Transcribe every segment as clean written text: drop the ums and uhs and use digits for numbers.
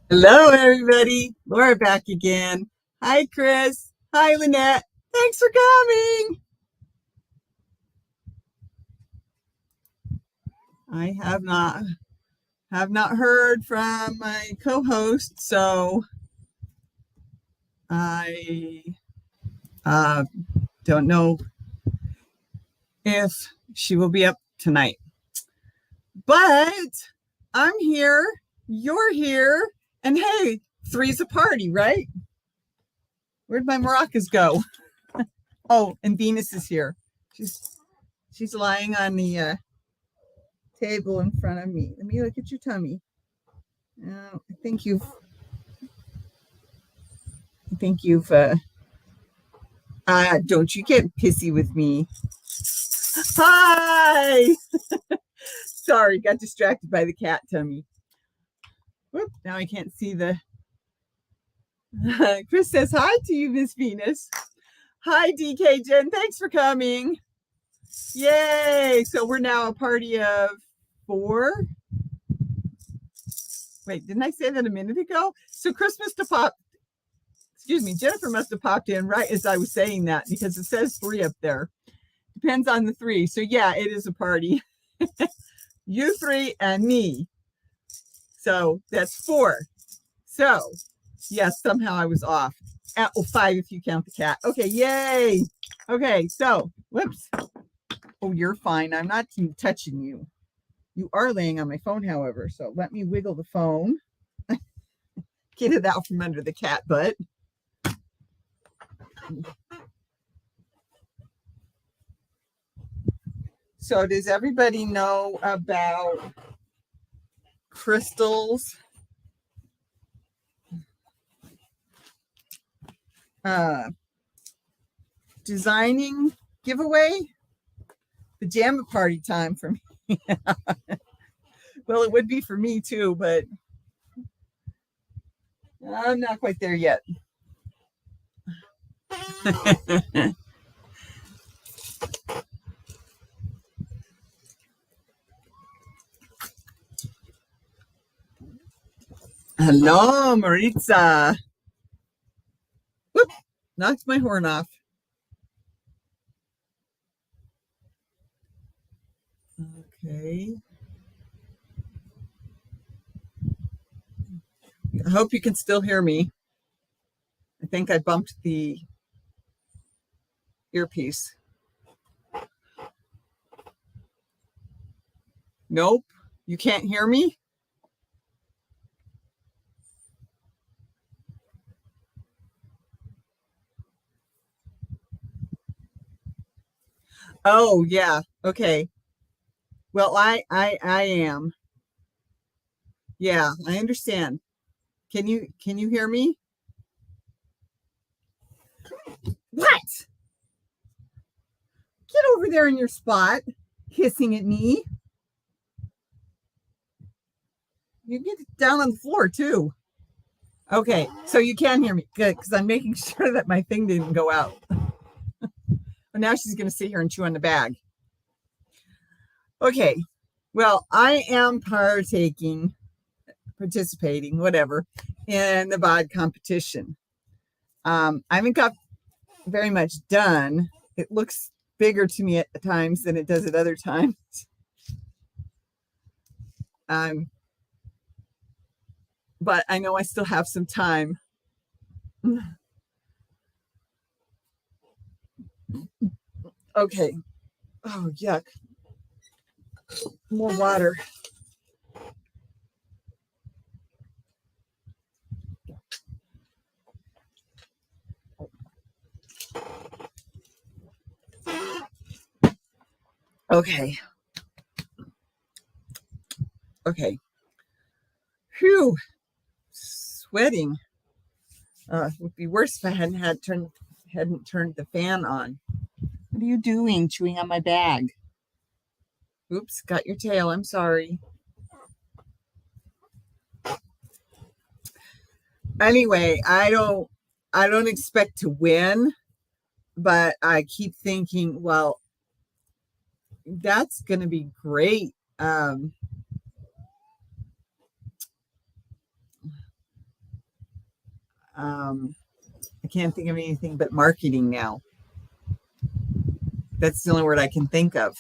Hello, everybody. Laura back again. Hi, Chris. Hi, Lynette. Thanks for coming. I have not heard from my co-host, so I uh, don't know if she will be up tonight. But I'm here. You're here, and hey, three's a party, right? Where'd my maracas go? Oh, and Venus is here. She's she's lying on the table in front of me. Let me look at your tummy. I think you've don't you get pissy with me. Hi. Sorry, got distracted by the cat tummy. Whoop, now I can't see the Chris says hi to you, Miss Venus. Hi, DK Jen. Thanks for coming. Yay. So we're now a party of 4. Wait, didn't I say that a minute ago? So Christmas to pop. Excuse me, Jennifer must have popped in right as I was saying that because it says 3 up there. Depends on the 3. So yeah, it is a party. You 3 and me. So that's 4. So yes, somehow I was off. 5 if you count the cat. Okay, yay. Okay, so whoops. Oh, you're fine. I'm not touching you. You are laying on my phone, however. So let me wiggle the phone. Get it out from under the cat butt. So does everybody know about Crystal's designing giveaway? Pajama party time for me. Well, it would be for me too, but I'm not quite there yet. Hello, Maritza. Whoop, knocked my horn off. Okay. I hope you can still hear me. I think I bumped the earpiece. Nope. You can't hear me? Oh, yeah. Okay. Well, I am. Yeah, I understand. Can you hear me? What? Get over there in your spot, hissing at me. You get down on the floor too. Okay, so you can hear me. Good, because I'm making sure that my thing didn't go out. But now she's going to sit here and chew on the bag. Okay, well, I am participating, whatever, in the bod competition. I haven't got very much done. It looks bigger to me at times than it does at other times. But I know I still have some time. Okay. Oh, yuck. More water. Okay. Okay. Phew. Sweating. It would be worse if I hadn't turned the fan on. What are you doing? Chewing on my bag. Oops, got your tail. I'm sorry. Anyway, I don't expect to win, but I keep thinking, well, that's going to be great. I can't think of anything but marketing now. That's the only word I can think of.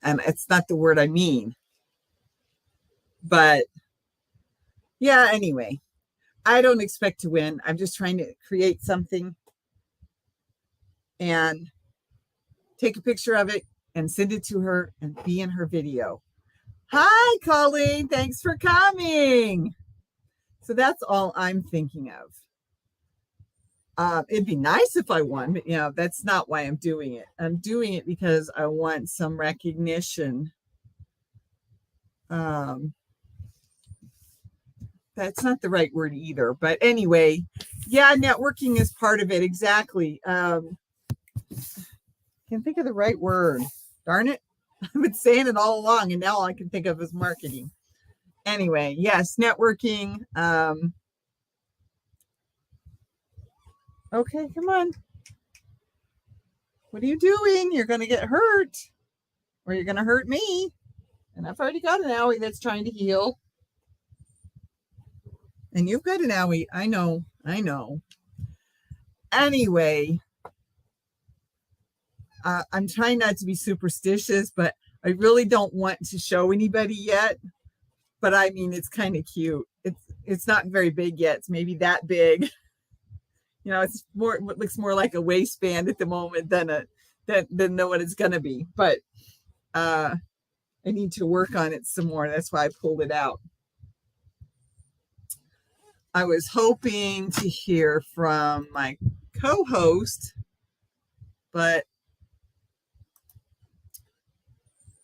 And it's not the word I mean. But yeah, anyway, I don't expect to win. I'm just trying to create something and take a picture of it and send it to her and be in her video. Hi, Colleen. Thanks for coming. So that's all I'm thinking of. It'd be nice if I won, but that's not why I'm doing it. I'm doing it because I want some recognition. That's not the right word either, but anyway, yeah, networking is part of it. Exactly. Can't think of the right word. Darn it. I've been saying it all along, and now all I can think of is marketing. Anyway, yes, networking. Okay, come on. What are you doing? You're going to get hurt, or you're going to hurt me. And I've already got an owie that's trying to heal. And you've got an owie. I know. Anyway, I'm trying not to be superstitious, but I really don't want to show anybody yet. But I mean, it's kind of cute. It's not very big yet. It's maybe that big. It's more. It looks more like a waistband at the moment than what it's gonna be. But I need to work on it some more. That's why I pulled it out. I was hoping to hear from my co-host, but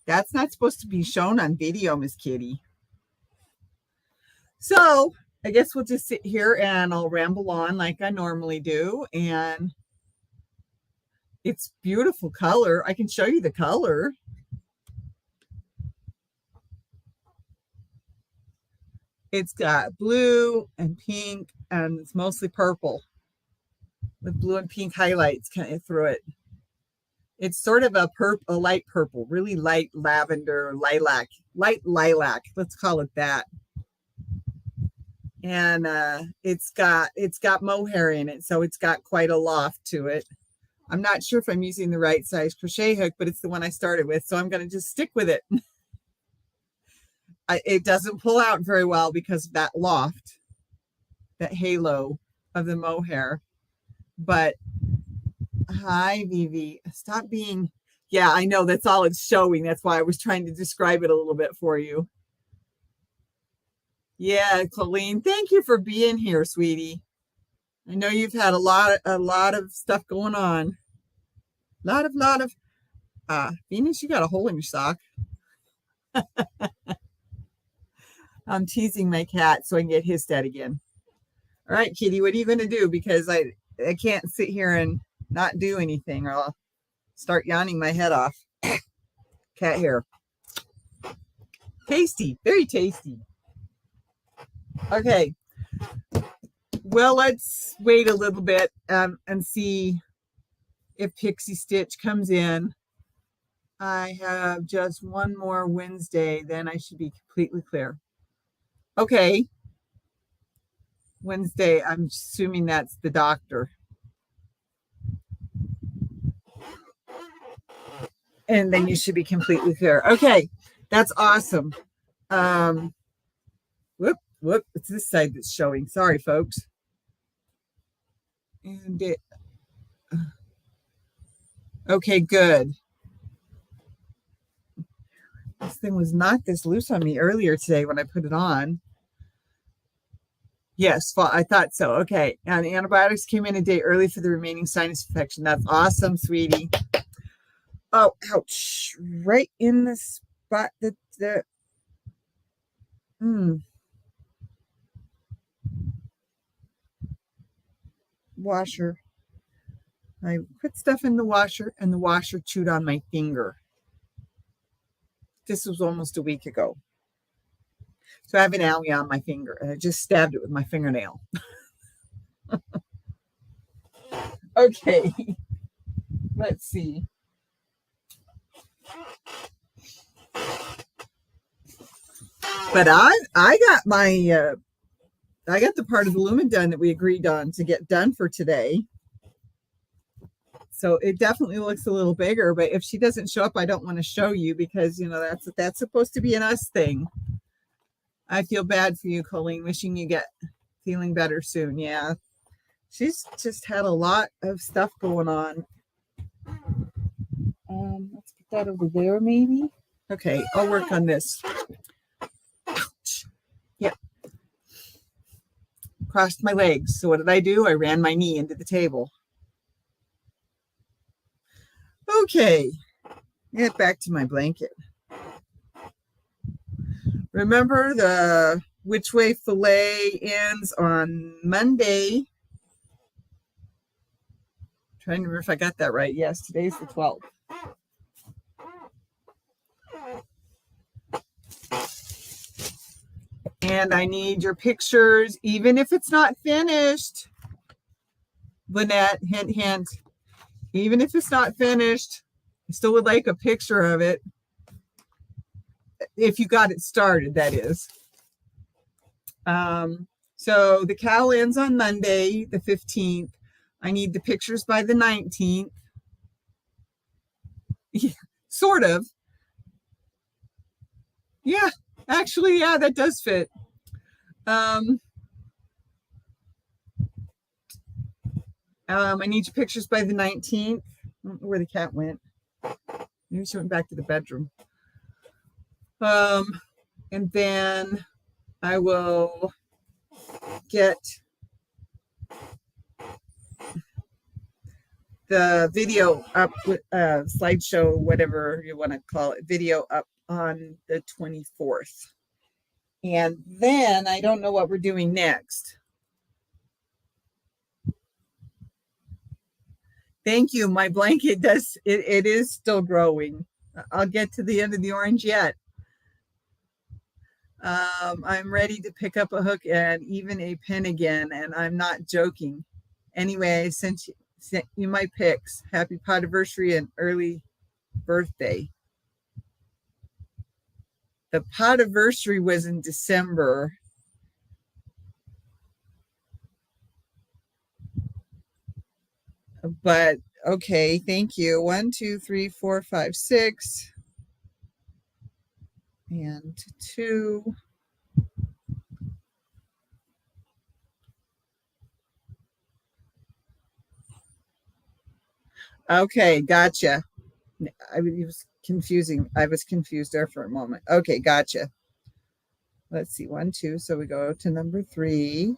that's not supposed to be shown on video, Miss Kitty. So I guess we'll just sit here and I'll ramble on like I normally do. And it's beautiful color. I can show you the color. It's got blue and pink, and it's mostly purple with blue and pink highlights kind of through it. It's sort of a light purple, really light lavender, light lilac. Let's call it that. And it's got mohair in it, so it's got quite a loft to it. I'm not sure if I'm using the right size crochet hook, but it's the one I started with, so I'm going to just stick with it. It doesn't pull out very well because of that loft, that halo of the mohair. But hi, Vivi. Stop being. Yeah, I know that's all it's showing. That's why I was trying to describe it a little bit for you. Yeah, Colleen, thank you for being here, sweetie. I know you've had a lot of stuff going on. Lot of. Venus, you got a hole in your sock. I'm teasing my cat so I can get hissed at again. All right, Kitty, what are you going to do? Because I can't sit here and not do anything, or I'll start yawning my head off. Cat hair. Tasty, very tasty. Okay. Well, let's wait a little bit and see if Pixie Stitch comes in. I have just one more Wednesday, then I should be completely clear. Okay. Wednesday, I'm assuming that's the doctor. And then you should be completely clear. Okay, that's awesome. Whoop, it's this side that's showing. Sorry, folks. And okay, good. This thing was not this loose on me earlier today when I put it on. Yes, I thought so. Okay, and the antibiotics came in a day early for the remaining sinus infection. That's awesome, sweetie. Oh, ouch. Right in the spot that washer. I put stuff in the washer and the washer chewed on my finger. This was almost a week ago. So I have an owie on my finger and I just stabbed it with my fingernail. Okay, let's see. But I got my I got the part of the lumen done that we agreed on to get done for today. So it definitely looks a little bigger, but if she doesn't show up, I don't want to show you because, you know, that's supposed to be an us thing. I feel bad for you, Colleen, wishing you get feeling better soon. Yeah. She's just had a lot of stuff going on. Let's put that over there, maybe. Okay, I'll work on this. Ouch. Yeah. Crossed my legs. So what did I do? I ran my knee into the table. Okay, get back to my blanket. Remember the Which Way Filet ends on Monday. Trying to remember if I got that right. Yes, today's the 12th. And I need your pictures, even if it's not finished. Lynette, hint, hint. Even if it's not finished, I still would like a picture of it. If you got it started, that is. So the cowl ends on Monday, the 15th. I need the pictures by the 19th. Yeah, sort of. Yeah, actually, yeah, that does fit. I need your pictures by the 19th. I don't know where the cat went. Maybe she went back to the bedroom. And then I will get the video up with slideshow, whatever you want to call it, video up on the 24th. And then I don't know what we're doing next. Thank you. My blanket does, it is still growing. I'll get to the end of the orange yet. I'm ready to pick up a hook and even a pin again, and I'm not joking. Anyway, since you my pics, happy podiversary and early birthday. The podiversary was in December. But okay, thank you. 1, 2, 3, 4, 5, 6. And 2. Okay, gotcha. I was confusing. I was confused there for a moment. Okay, gotcha. Let's see, 1, 2. So we go to number 3.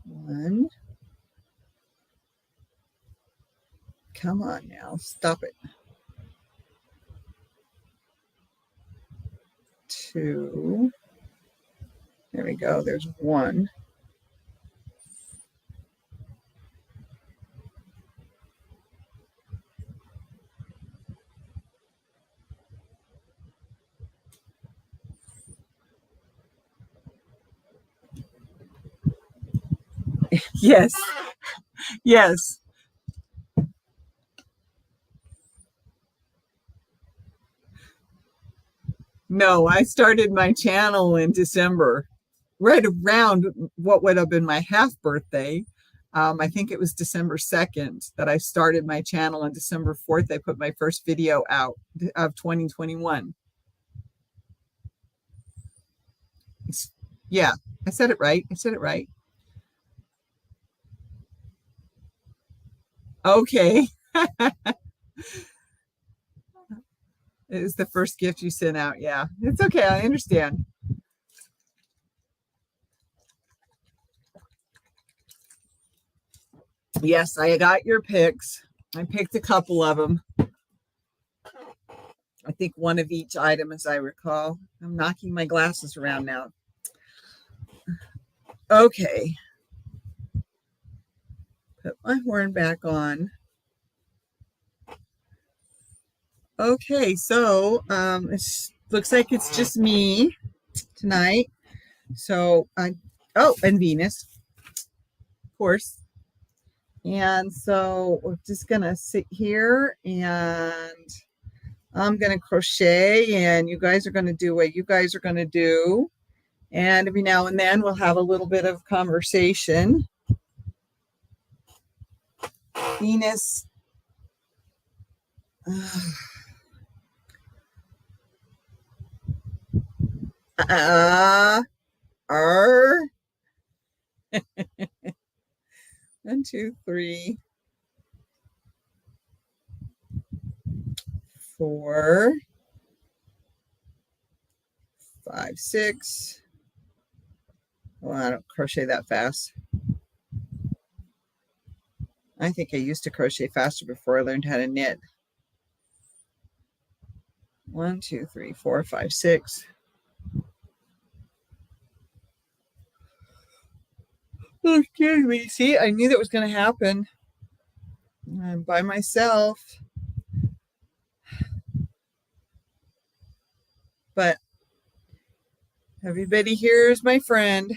1. Come on now, stop it. 2. There we go. There's 1. Yes. Yes. No, I started my channel in December, right around what would have been my half birthday. I think it was December 2nd that I started my channel, and December 4th, I put my first video out of 2021. Yeah, I said it right. I said it right. Okay. It was the first gift you sent out. Yeah, it's okay. I understand. Yes, I got your picks. I picked a couple of them. I think one of each item, as I recall. I'm knocking my glasses around now. Okay. Put my horn back on. Okay, so it looks like it's just me tonight. So and Venus, of course. And so we're just gonna sit here, and I'm gonna crochet, and you guys are gonna do what you guys are gonna do. And every now and then we'll have a little bit of conversation. Venus. R. 1, 2, 3, 4, 5, 6. Well, I don't crochet that fast. I think I used to crochet faster before I learned how to knit. 1, 2, 3, 4, 5, 6. Oh, excuse me. See, I knew that was going to happen. I'm by myself. But everybody here is my friend.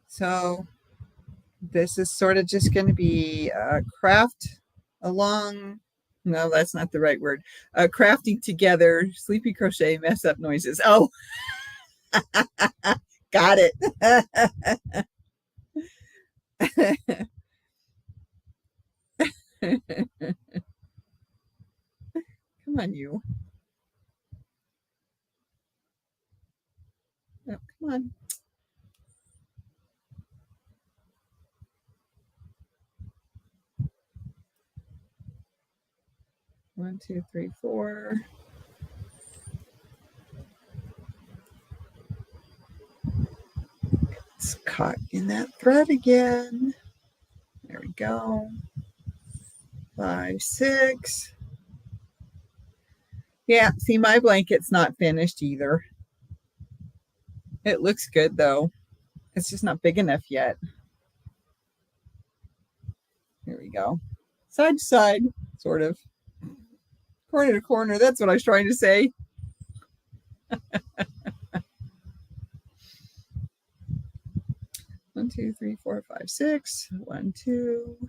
So this is sort of just going to be a craft along. No, that's not the right word. Crafting together, sleepy crochet, mess up noises. Oh, got it. Come on, you. Oh, come on. One, two, three, four. It's caught in that thread again. There we go. 5, 6. Yeah, see, my blanket's not finished either. It looks good though. It's just not big enough yet. Here we go. Side to side, sort of. Corner to corner. That's what I was trying to say. 1, 2, 3, 4, 5, 6. 1, 2.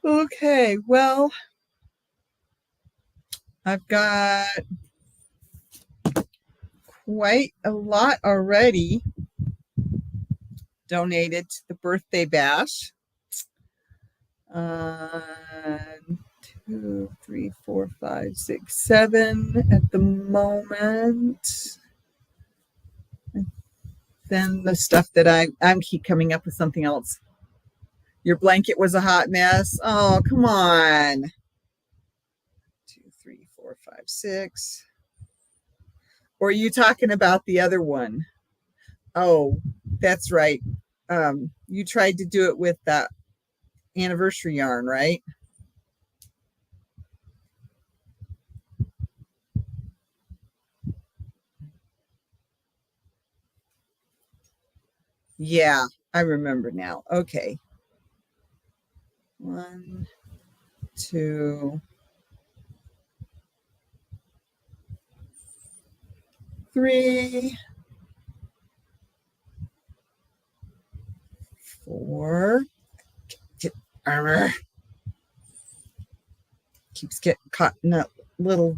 Okay, well, I've got quite a lot already donated to the birthday bash. 2, 3, 4, 5, 6, 7 at the moment. Then the stuff that I'm keep coming up with something else. Your blanket was a hot mess. Oh, come on. 2, 3, 4, 5, 6. Or are you talking about the other one? Oh, that's right. You tried to do it with that anniversary yarn, right? Yeah, I remember now. Okay. 1, 2, 3, 4. Get armor. Keeps getting caught in that little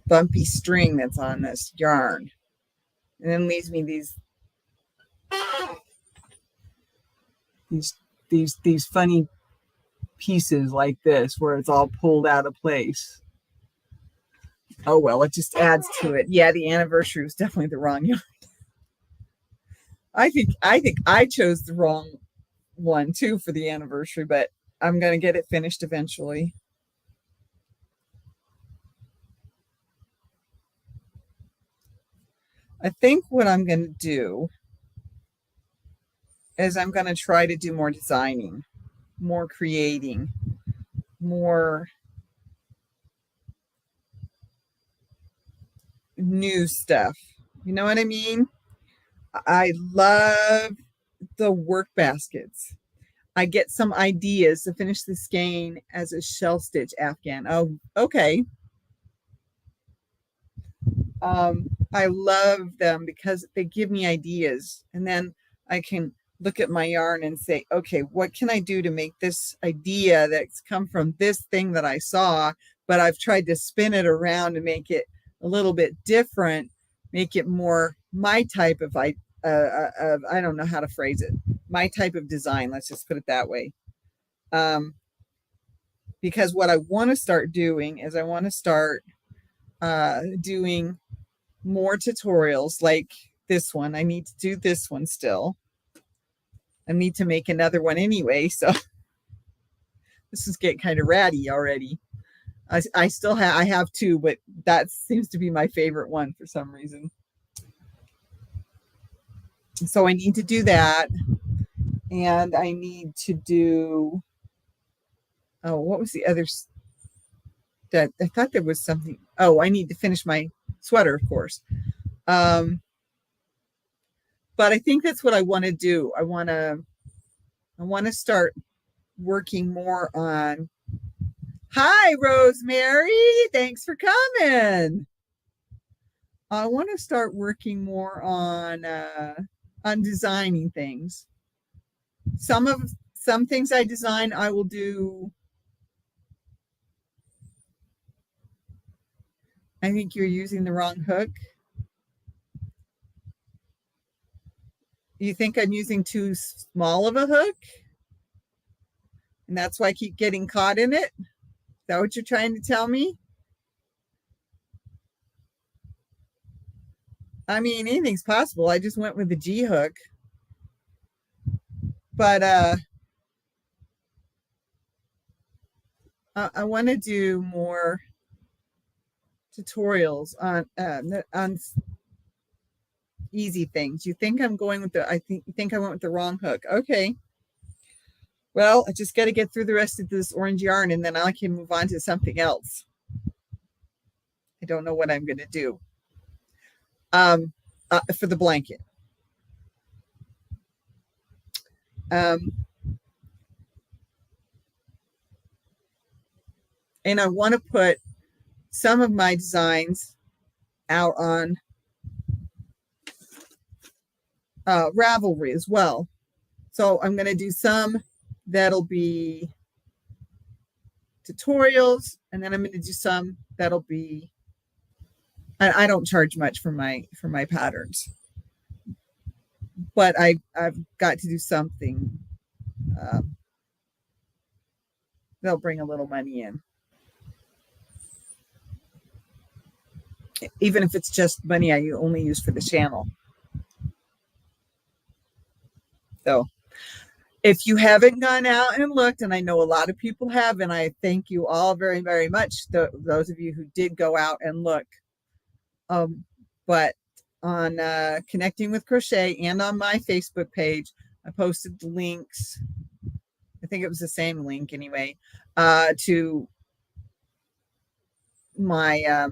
bumpy string that's on this yarn. And then leaves me these funny pieces like this where it's all pulled out of place. Oh well, it just adds to it. Yeah, the anniversary was definitely the wrong yarn. I think I chose the wrong one too for the anniversary, but I'm gonna get it finished eventually. I think what I'm gonna do is I'm gonna try to do more designing, more creating, more new stuff. You know what I mean? I love the work baskets. I get some ideas to finish the skein as a shell stitch afghan. Oh, okay. I love them because they give me ideas. And then I can look at my yarn and say, okay, what can I do to make this idea that's come from this thing that I saw, but I've tried to spin it around and make it a little bit different, make it more my type of, I don't know how to phrase it, my type of design. Let's just put it that way. Because what I want to start doing is I want to start doing more tutorials like this one. I need to do this one still. I need to make another one anyway, so this is getting kind of ratty already. I still have, I have two, but that seems to be my favorite one for some reason. So I need to do that, and I need to do, oh, what was the other, that I thought there was something. Oh, I need to finish my sweater, of course. But I think that's what I want to do. I want to start working more on. Hi, Rosemary. Thanks for coming. I want to start working more on designing things. Some things I design, I will do. I think you're using the wrong hook. You think I'm using too small of a hook? And that's why I keep getting caught in it? Is that what you're trying to tell me? I mean, anything's possible. I just went with the G hook. But I want to do more tutorials on easy things. You think I'm going with you think I went with the wrong hook. Okay. Well, I just got to get through the rest of this orange yarn, and then I can move on to something else. I don't know what I'm going to do for the blanket. And I want to put some of my designs out on Ravelry as well. So I'm going to do some that'll be tutorials, and then I'm going to do some that'll be, I don't charge much for my patterns, but I've got to do something that'll bring a little money in, even if it's just money I only use for the channel. So if you haven't gone out and looked, and I know a lot of people have, and I thank you all very, very much, those of you who did go out and look. But on Connecting with Crochet and on my Facebook page, I posted the links. I think it was the same link anyway, to my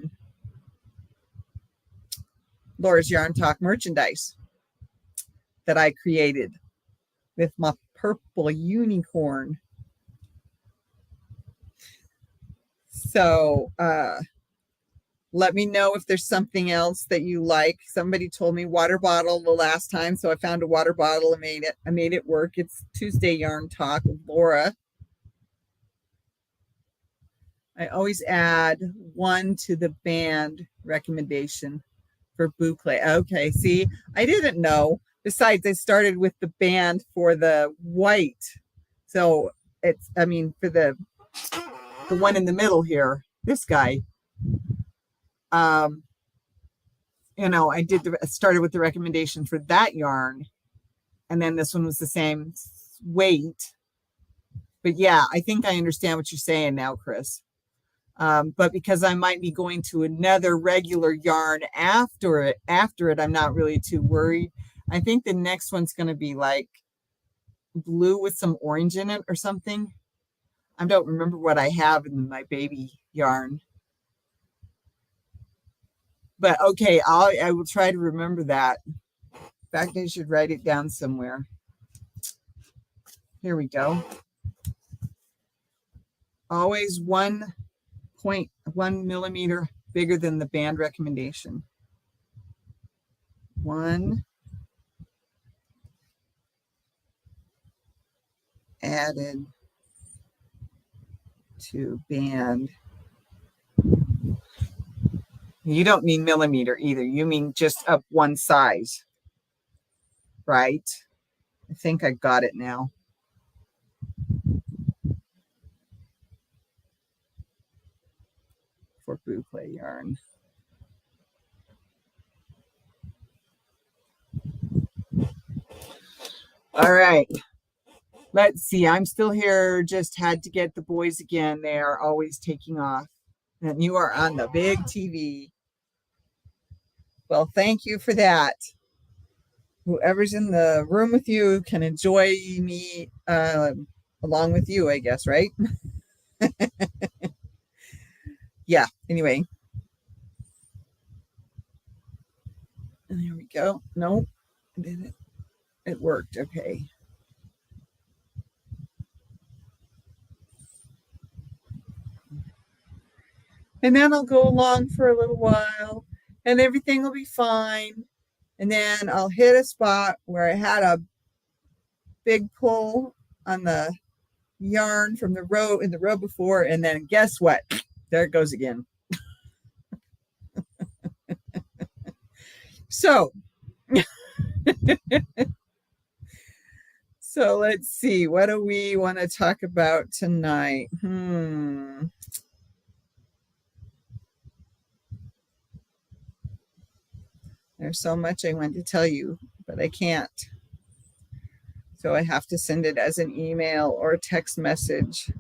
Laura's Yarn Talk merchandise that I created with my purple unicorn. So let me know if there's something else that you like. Somebody told me water bottle the last time, so I found a water bottle and made it. I made it work. It's Tuesday Yarn Talk with Laura. I always add one to the band recommendation for boucle. Okay, see, I didn't know. Besides, I started with the band for the white. So it's, I mean, for the one in the middle here, this guy. You know, I started with the recommendation for that yarn, and then this one was the same weight. But yeah, I think I understand what you're saying now, Chris. But because I might be going to another regular yarn after it, I'm not really too worried. I think the next one's going to be like blue with some orange in it or something. I don't remember what I have in my baby yarn. But okay, I will try to remember that. In fact, I should write it down somewhere. Here we go. Always 1.1 millimeter bigger than the band recommendation. 1 added to band. You don't mean millimeter either. You mean just up one size, right? I think I got it now. For boucle yarn. All right. Let's see. I'm still here. Just had to get the boys again. They are always taking off. And you are on the big TV. Well, thank you for that. Whoever's in the room with you can enjoy me along with you, I guess, right? Yeah. Anyway. There we go. Nope. Did it? It worked. Okay. And then I'll go along for a little while and everything will be fine. And then I'll hit a spot where I had a big pull on the yarn from the row in the row before. And then guess what? There it goes again. So, so let's see. What do we want to talk about tonight? There's so much I want to tell you, but I can't. So I have to send it as an email or a text message.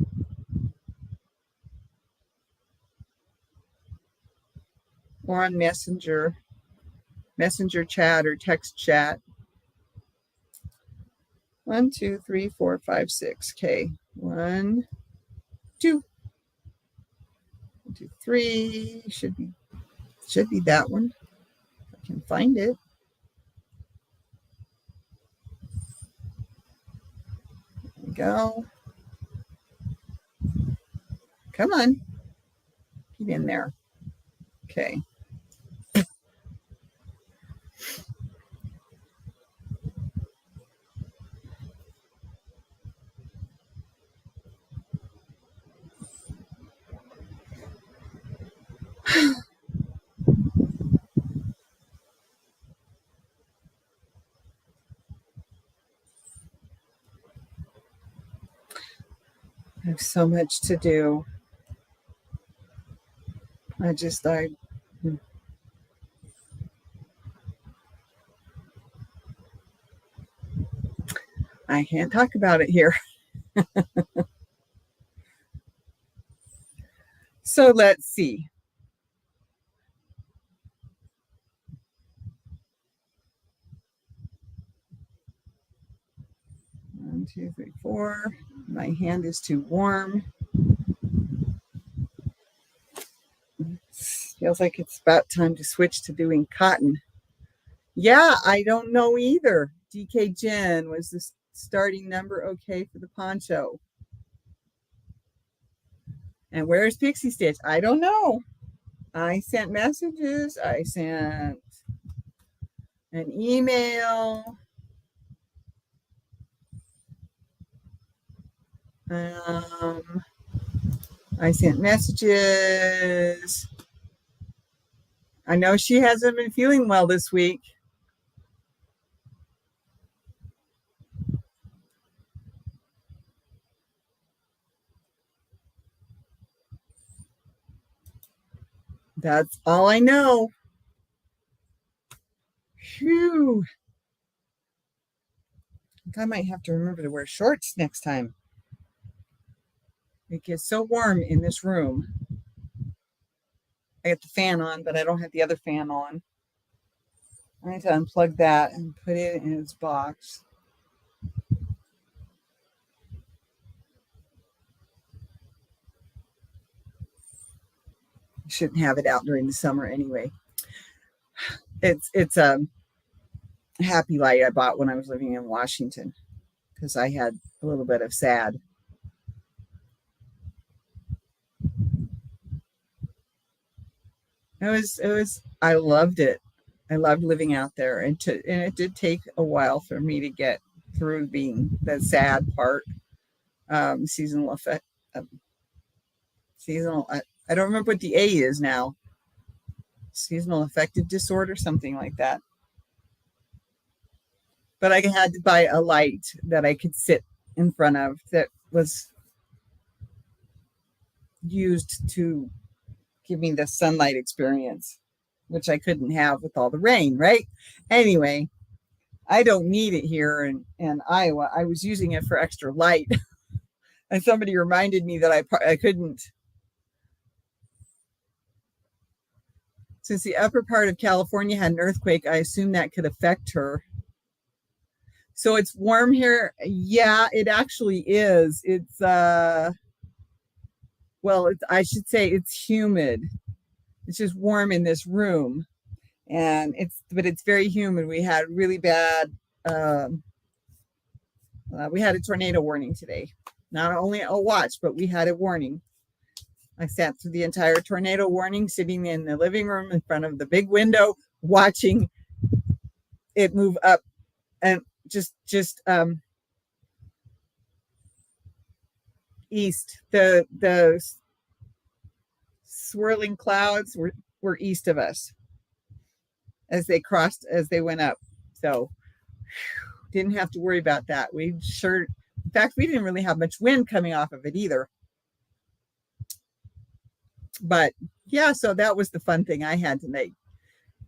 Or on Messenger chat or text chat. 1, 2, 3, 4, 5, 6. Okay. 1, 2, 1, 2, 3. Should be that one. I can find it. There we go. Come on. Get in there. Okay. I have so much to do. I can't talk about it here. So let's see. One, 2, 3, 4. My hand is too warm. Feels like it's about time to switch to doing cotton. Yeah, I don't know either. DK Jen, was the starting number okay for the poncho? And where's Pixie Stitch? I don't know. I sent messages. I sent an email. I sent messages. I know she hasn't been feeling well this week. That's all I know. Phew. I might have to remember to wear shorts next time. It gets so warm in this room. I got the fan on, but I don't have the other fan on. I need to unplug that and put it in its box. Shouldn't have it out during the summer anyway. It's a happy light I bought when I was living in Washington because I had a little bit of sad. It was I loved it. I loved living out there, and it did take a while for me to get through being the sad part. Seasonal effect, seasonal. I don't remember what the A is now. Seasonal affective disorder, something like that. But I had to buy a light that I could sit in front of that was used to give me the sunlight experience, which I couldn't have with all the rain, right? Anyway, I don't need it here in Iowa. I was using it for extra light. And somebody reminded me that I couldn't. Since the upper part of California had an earthquake, I assume that could affect her. So it's warm here. Yeah, it actually is. It's I should say it's humid. It's just warm in this room, and it's very humid. We had really bad. We had a tornado warning today. Not only a watch, but we had a warning. I sat through the entire tornado warning, sitting in the living room in front of the big window, watching it move up, and just east. The swirling clouds were east of us as they went up. So didn't have to worry about that. In fact, we didn't really have much wind coming off of it either. But yeah, so that was the fun thing I had to make.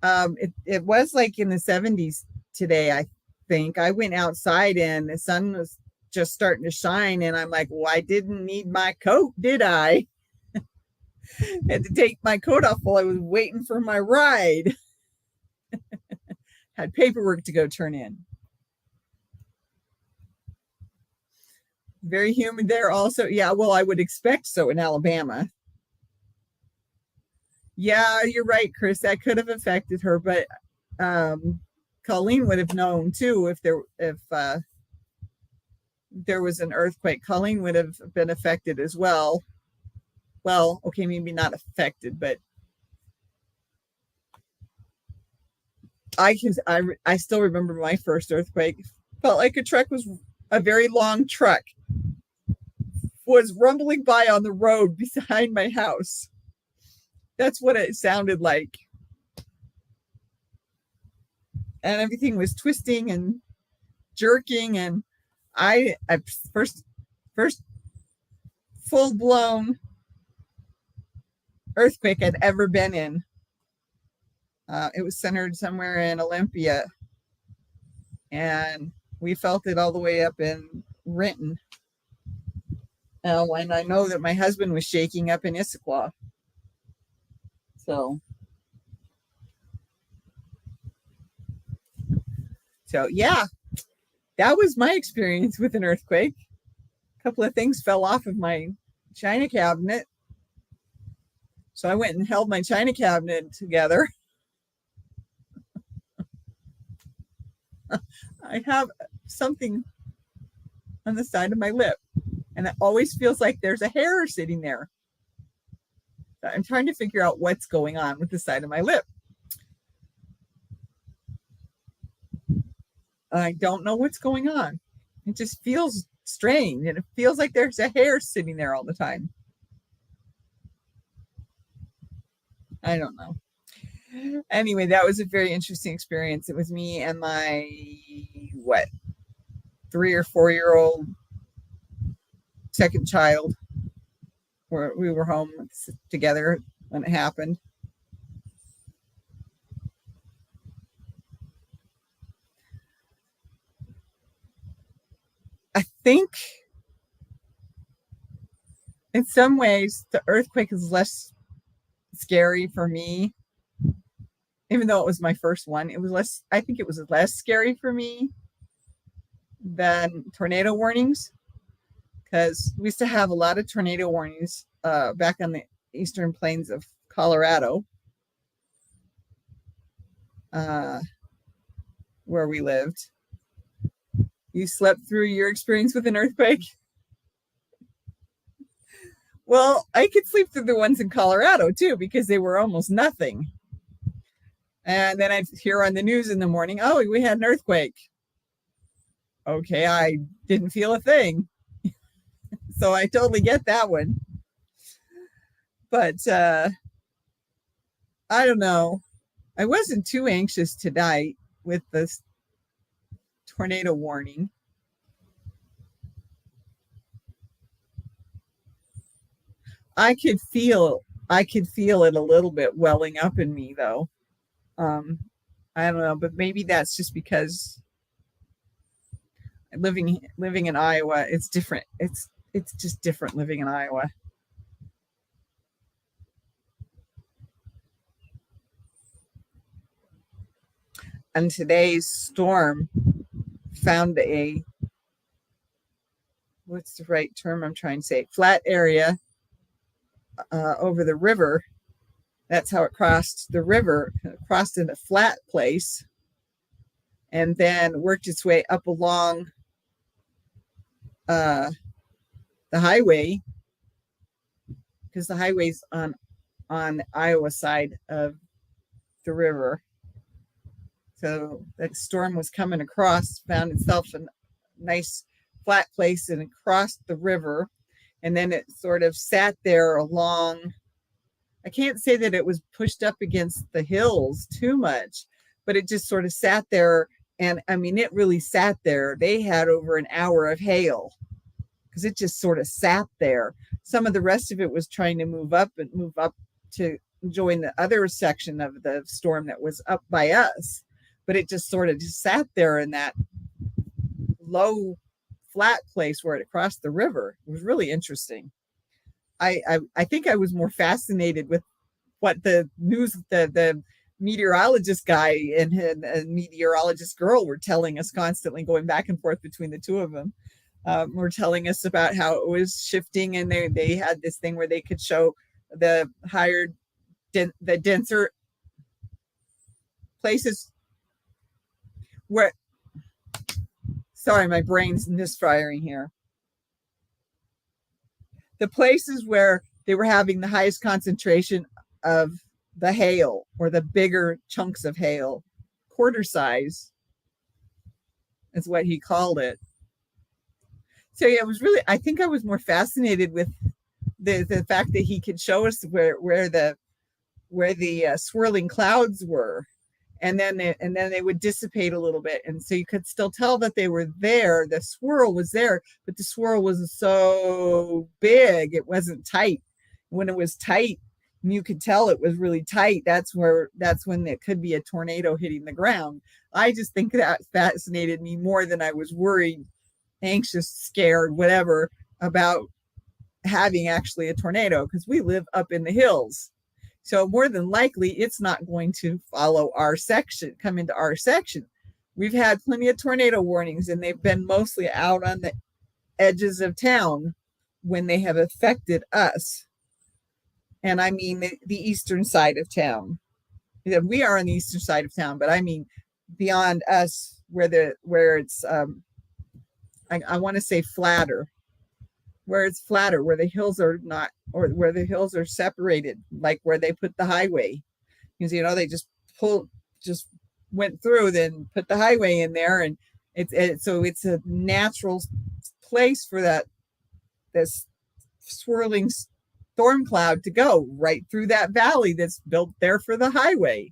It was like in the 70s today, I think. I went outside and the sun was just starting to shine, and I'm like, well, I didn't need my coat, did I? Had to take my coat off while I was waiting for my ride. Had paperwork to go turn in. Very humid there also. Yeah, well, I would expect so in Alabama. Yeah, you're right, Chris. That could have affected her, but Colleen would have known too if there was an earthquake. Colleen would have been affected as well. Well, okay, maybe not affected, but I still remember my first earthquake. Felt like a very long truck was rumbling by on the road behind my house. That's what it sounded like. And everything was twisting and jerking, and I first full-blown earthquake I'd ever been in. It was centered somewhere in Olympia, and we felt it all the way up in Renton. And I know that my husband was shaking up in Issaquah. So yeah, that was my experience with an earthquake. A couple of things fell off of my china cabinet. So I went and held my china cabinet together. I have something on the side of my lip, and it always feels like there's a hair sitting there. I'm trying to figure out what's going on with the side of my lip. I don't know what's going on. It just feels strange, and it feels like there's a hair sitting there all the time. I don't know. Anyway, that was a very interesting experience. It was me and my 3 or 4 year old second child. We were home together when it happened. I think in some ways the earthquake is less scary for me. Even though it was my first one, I think it was less scary for me than tornado warnings, because we used to have a lot of tornado warnings back on the eastern plains of Colorado, where we lived. You slept through your experience with an earthquake? Well, I could sleep through the ones in Colorado too, because they were almost nothing. And then I'd hear on the news in the morning, oh, we had an earthquake. Okay, I didn't feel a thing. So I totally get that one. But I don't know. I wasn't too anxious tonight with this tornado warning. I could feel it a little bit welling up in me though. Um, I don't know, but maybe that's just because living in Iowa, it's different. It's just different living in Iowa. And today's storm found what's the right term I'm trying to say? Flat area over the river. That's how it crossed the river, crossed in a flat place, and then worked its way up along the highway, because the highway's on the Iowa side of the river. So that storm was coming across, found itself in a nice flat place and crossed the river. And then it sort of sat there along. I can't say that it was pushed up against the hills too much, but it just sort of sat there. And I mean, it really sat there. They had over an hour of hail because it just sort of sat there. Some of the rest of it was trying to move up to join the other section of the storm that was up by us. But it just sort of just sat there in that low, flat place where it crossed the river. It was really interesting. I think I was more fascinated with what the meteorologist guy and a meteorologist girl were telling us constantly, going back and forth between the two of them. Were telling us about how it was shifting, and they had this thing where they could show the the denser places where, sorry, my brain's misfiring here. The places where they were having the highest concentration of the hail, or the bigger chunks of hail, quarter size is what he called it. So yeah, it was really, I think I was more fascinated with the fact that he could show us where the swirling clouds were, and then they would dissipate a little bit, and so you could still tell that they were there. The swirl was there, but the swirl was so big it wasn't tight. When it was tight, you could tell it was really tight. That's when it could be a tornado hitting the ground. I just think that fascinated me more than I was worried, anxious, scared, whatever, about having actually a tornado, because we live up in the hills. So more than likely, it's not going to follow our section, come into our section. We've had plenty of tornado warnings, and they've been mostly out on the edges of town when they have affected us. And I mean the eastern side of town. We are on the eastern side of town, but I mean beyond us, where it's I want to say flatter, where it's flatter, where the hills are not, or where the hills are separated, like where they put the highway. Because they just went through, then put the highway in there, and so it's a natural place for this swirling storm cloud to go right through that valley that's built there for the highway.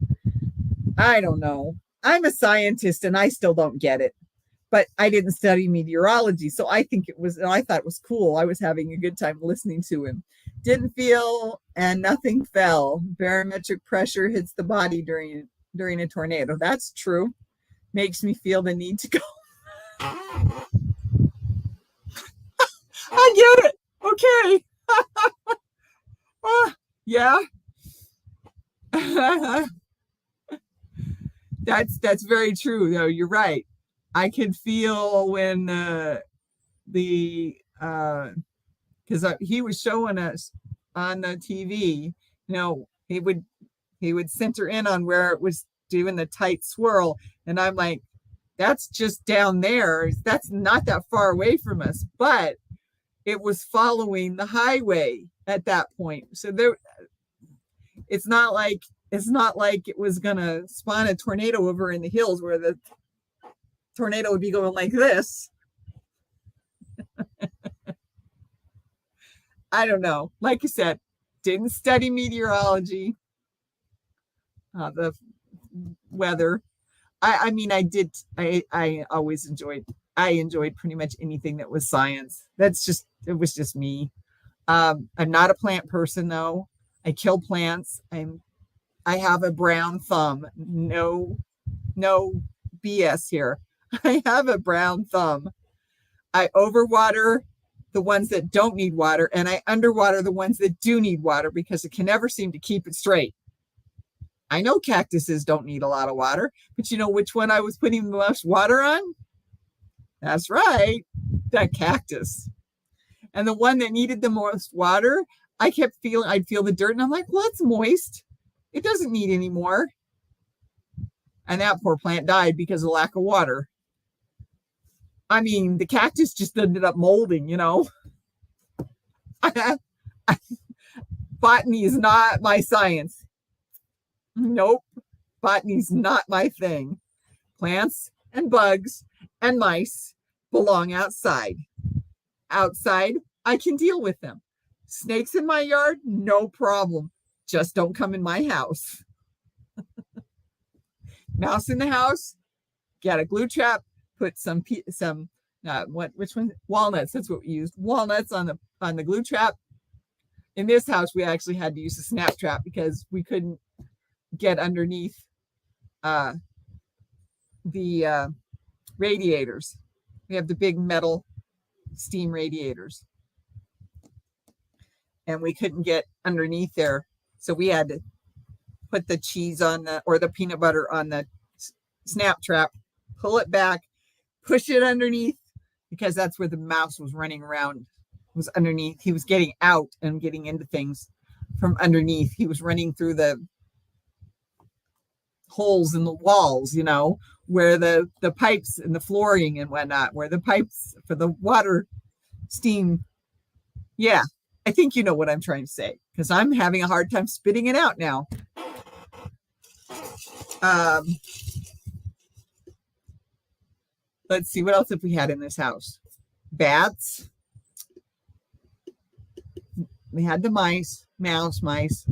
I don't know. I'm a scientist and I still don't get it. But I didn't study meteorology, so I thought it was cool. I was having a good time listening to him. Didn't feel and nothing fell. Barometric pressure hits the body during a tornado. That's true. Makes me feel the need to go. I get it. Okay. Yeah. That's very true, though. You're right. I could feel when because he was showing us on the TV, he would center in on where it was doing the tight swirl, and I'm like, that's just down there. That's not that far away from us, but it was following the highway at that point. So it's not like it's not like it was going to spawn a tornado over in the hills where the tornado would be going like this. I don't know. Like I said, didn't study meteorology, the weather. I mean, I did. I always enjoyed. I enjoyed pretty much anything that was science. It was just me. I'm not a plant person though. I kill plants. I have a brown thumb. No BS here. I have a brown thumb. I overwater the ones that don't need water, and I underwater the ones that do need water because it can never seem to keep it straight. I know cactuses don't need a lot of water, but you know which one I was putting the most water on? That's right, that cactus. And the one that needed the most water, I'd feel the dirt, and I'm like, well, it's moist. It doesn't need any more. And that poor plant died because of lack of water. I mean, the cactus just ended up molding, you know. Botany is not my science. Nope. Botany's not my thing. Plants and bugs and mice belong outside. Outside, I can deal with them. Snakes in my yard, no problem. Just don't come in my house. Mouse in the house, get a glue trap, put which one? Walnuts. That's what we used. Walnuts on the glue trap. In this house, we actually had to use a snap trap because we couldn't get underneath the radiators. We have the big metal steam radiators, and we couldn't get underneath there, so we had to put the cheese or the peanut butter on the snap trap, pull it back, push it underneath, because that's where the mouse was running around. Was underneath. He was getting out and getting into things from underneath. He was running through the holes in the walls, you know, where the pipes and the flooring and whatnot, where the pipes for the water, steam. Yeah, I think you know what I'm trying to say, because I'm having a hard time spitting it out now. Let's see, what else have we had in this house? Bats. We had the mice. I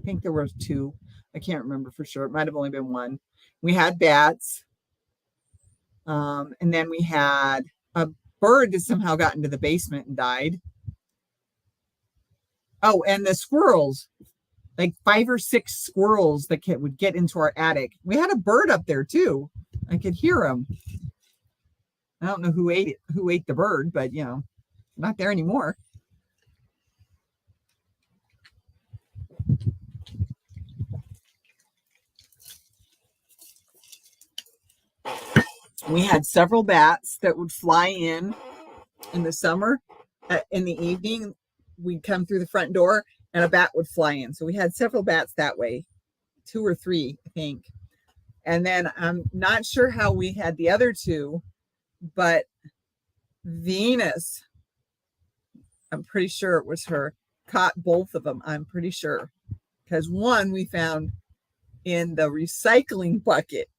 think there were 2. I can't remember for sure. It might have only been 1. We had bats. And then we had a bird that somehow got into the basement and died. Oh, and the squirrels. Like 5 or 6 squirrels that would get into our attic. We had a bird up there too. I could hear him. I don't know who ate the bird, but you know, not there anymore. We had several bats that would fly in the summer. In the evening, we'd come through the front door and a bat would fly in. So we had several bats that way, 2 or 3, I think. And then I'm not sure how we had the other 2, but Venus, I'm pretty sure it was her, caught both of them. I'm pretty sure, because one we found in the recycling bucket.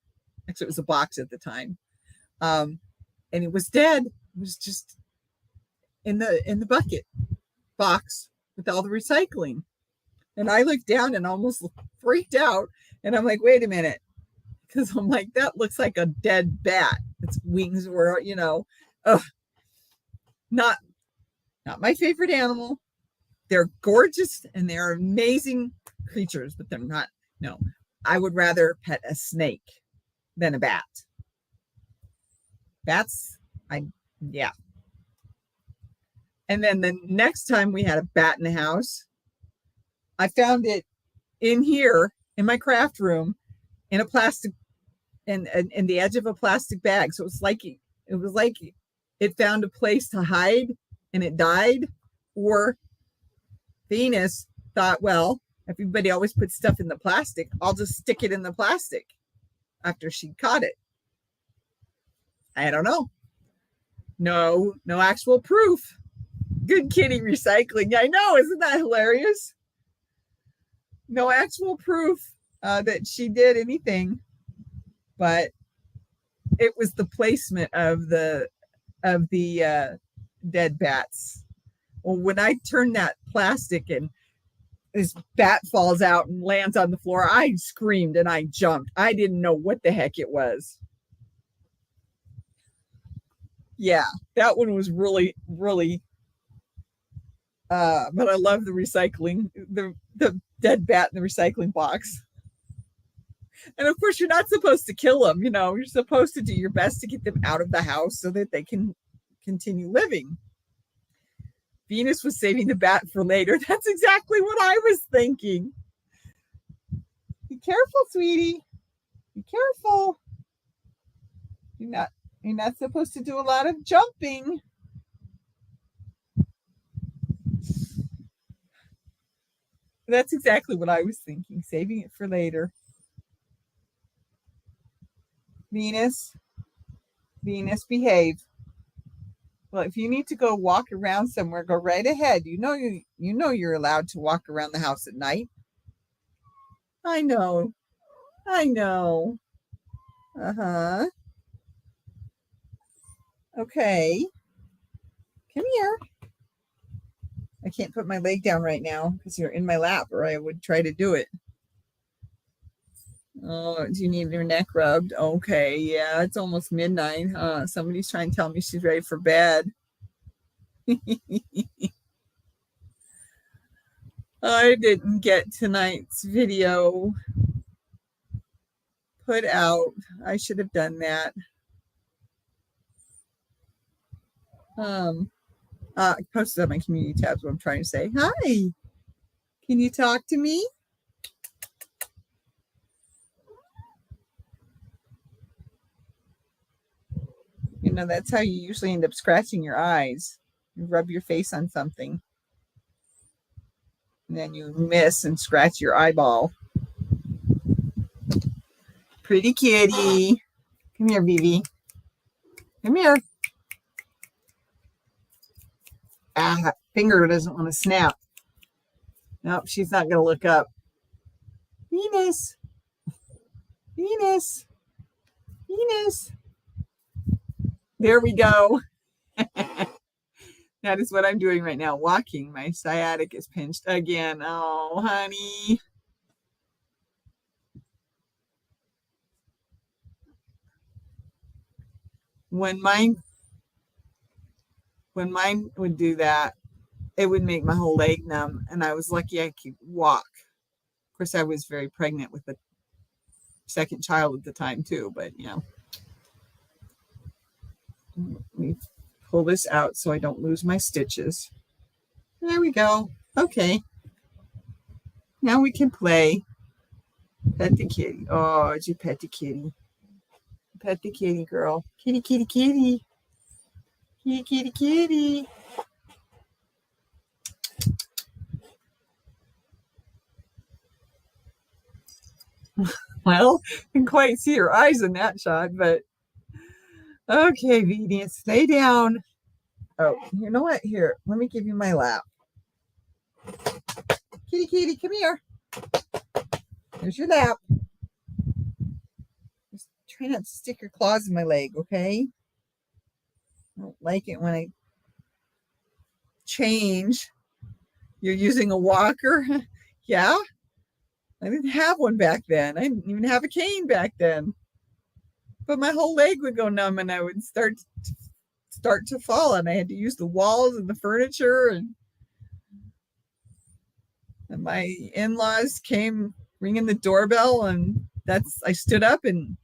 Actually, it was a box at the time. And it was dead. It was just in the bucket box with all the recycling. And I looked down and almost freaked out. And I'm like, wait a minute. Because I'm like, that looks like a dead bat. Its wings were, you know, not my favorite animal. They're gorgeous and they're amazing creatures, but they're not. No, I would rather pet a snake than a bat. Bats, yeah. And then the next time we had a bat in the house, I found it in here in my craft room in a plastic, in the edge of a plastic bag. So it was like it found a place to hide and it died. Or Venus thought, well, everybody always puts stuff in the plastic, I'll just stick it in the plastic after she caught it. I don't know. No actual proof. Good kitty recycling. I know, isn't that hilarious? No actual proof that she did anything, but it was the placement of the dead bats. Well, when I turned that plastic and this bat falls out and lands on the floor, I screamed and I jumped. I didn't know what the heck it was. Yeah, that one was really, really. But I love the recycling, the dead bat in the recycling box. And of course, you're not supposed to kill them. You're supposed to do your best to get them out of the house so that they can continue living. Venus was saving the bat for later. That's exactly what I was thinking. Be careful, sweetie. Be careful. You're not supposed to do a lot of jumping. That's exactly what I was thinking, saving it for later. Venus, behave. Well, if you need to go walk around somewhere, go right ahead. You know you're allowed to walk around the house at night. I know. Uh-huh. Okay. Come here. I can't put my leg down right now because you're in my lap, or I would try to do it. Oh, do you need your neck rubbed? Okay, yeah, it's almost midnight. Somebody's trying to tell me she's ready for bed. I didn't get tonight's video put out. I should have done that. I posted on my community tabs what I'm trying to say. Hi, can you talk to me? That's how you usually end up scratching your eyes. You rub your face on something, and then you miss and scratch your eyeball. Pretty kitty. Come here, Vivi. Come here. Finger doesn't want to snap. Nope, she's not going to look up. Venus. There we go. That is what I'm doing right now, walking. My sciatic is pinched again. Oh, honey. When mine would do that, it would make my whole leg numb, and I was lucky I could walk. Of course, I was very pregnant with a second child at the time too, but let me pull this out so I don't lose my stitches. There we go. Okay. Now we can play. Pet the kitty. Oh, did you pet the kitty? Pet the kitty, girl. Kitty, kitty, kitty. Kitty, kitty, kitty. Well, you can quite see her eyes in that shot, but okay, Venus, lay down. Oh, you know what? Here, let me give you my lap. Kitty, kitty, come here. There's your lap. Just try not to stick your claws in my leg, okay? I don't like it when I change. You're using a walker? Yeah? I didn't have one back then. I didn't even have a cane back then. But my whole leg would go numb and I would start to fall, and I had to use the walls and the furniture, and my in-laws came ringing the doorbell, and I stood up and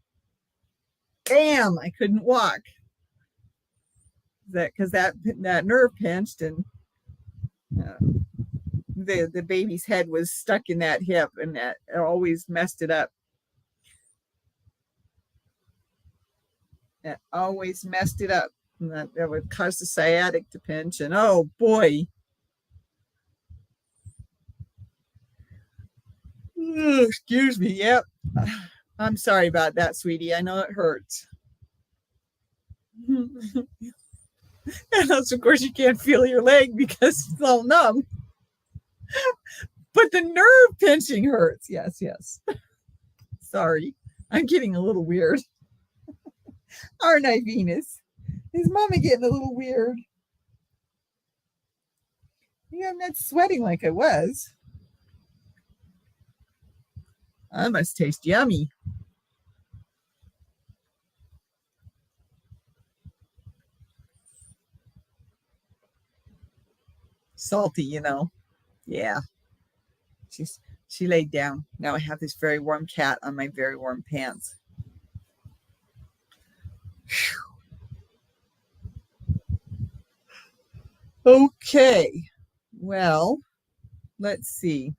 bam, I couldn't walk. Because that nerve pinched, and the baby's head was stuck in that hip, and that always messed it up. That always messed it up. And that would cause the sciatic to pinch, and oh boy. Excuse me. Yep. I'm sorry about that, sweetie. I know it hurts. And also, of course, you can't feel your leg because it's all numb. But the nerve pinching hurts. Yes. Sorry, I'm getting a little weird. Aren't I, Venus? Is Mama getting a little weird? Yeah, I'm not sweating like I was. That must taste yummy. Salty, you know. Yeah. She laid down. Now I have this very warm cat on my very warm pants. Okay. Well, let's see.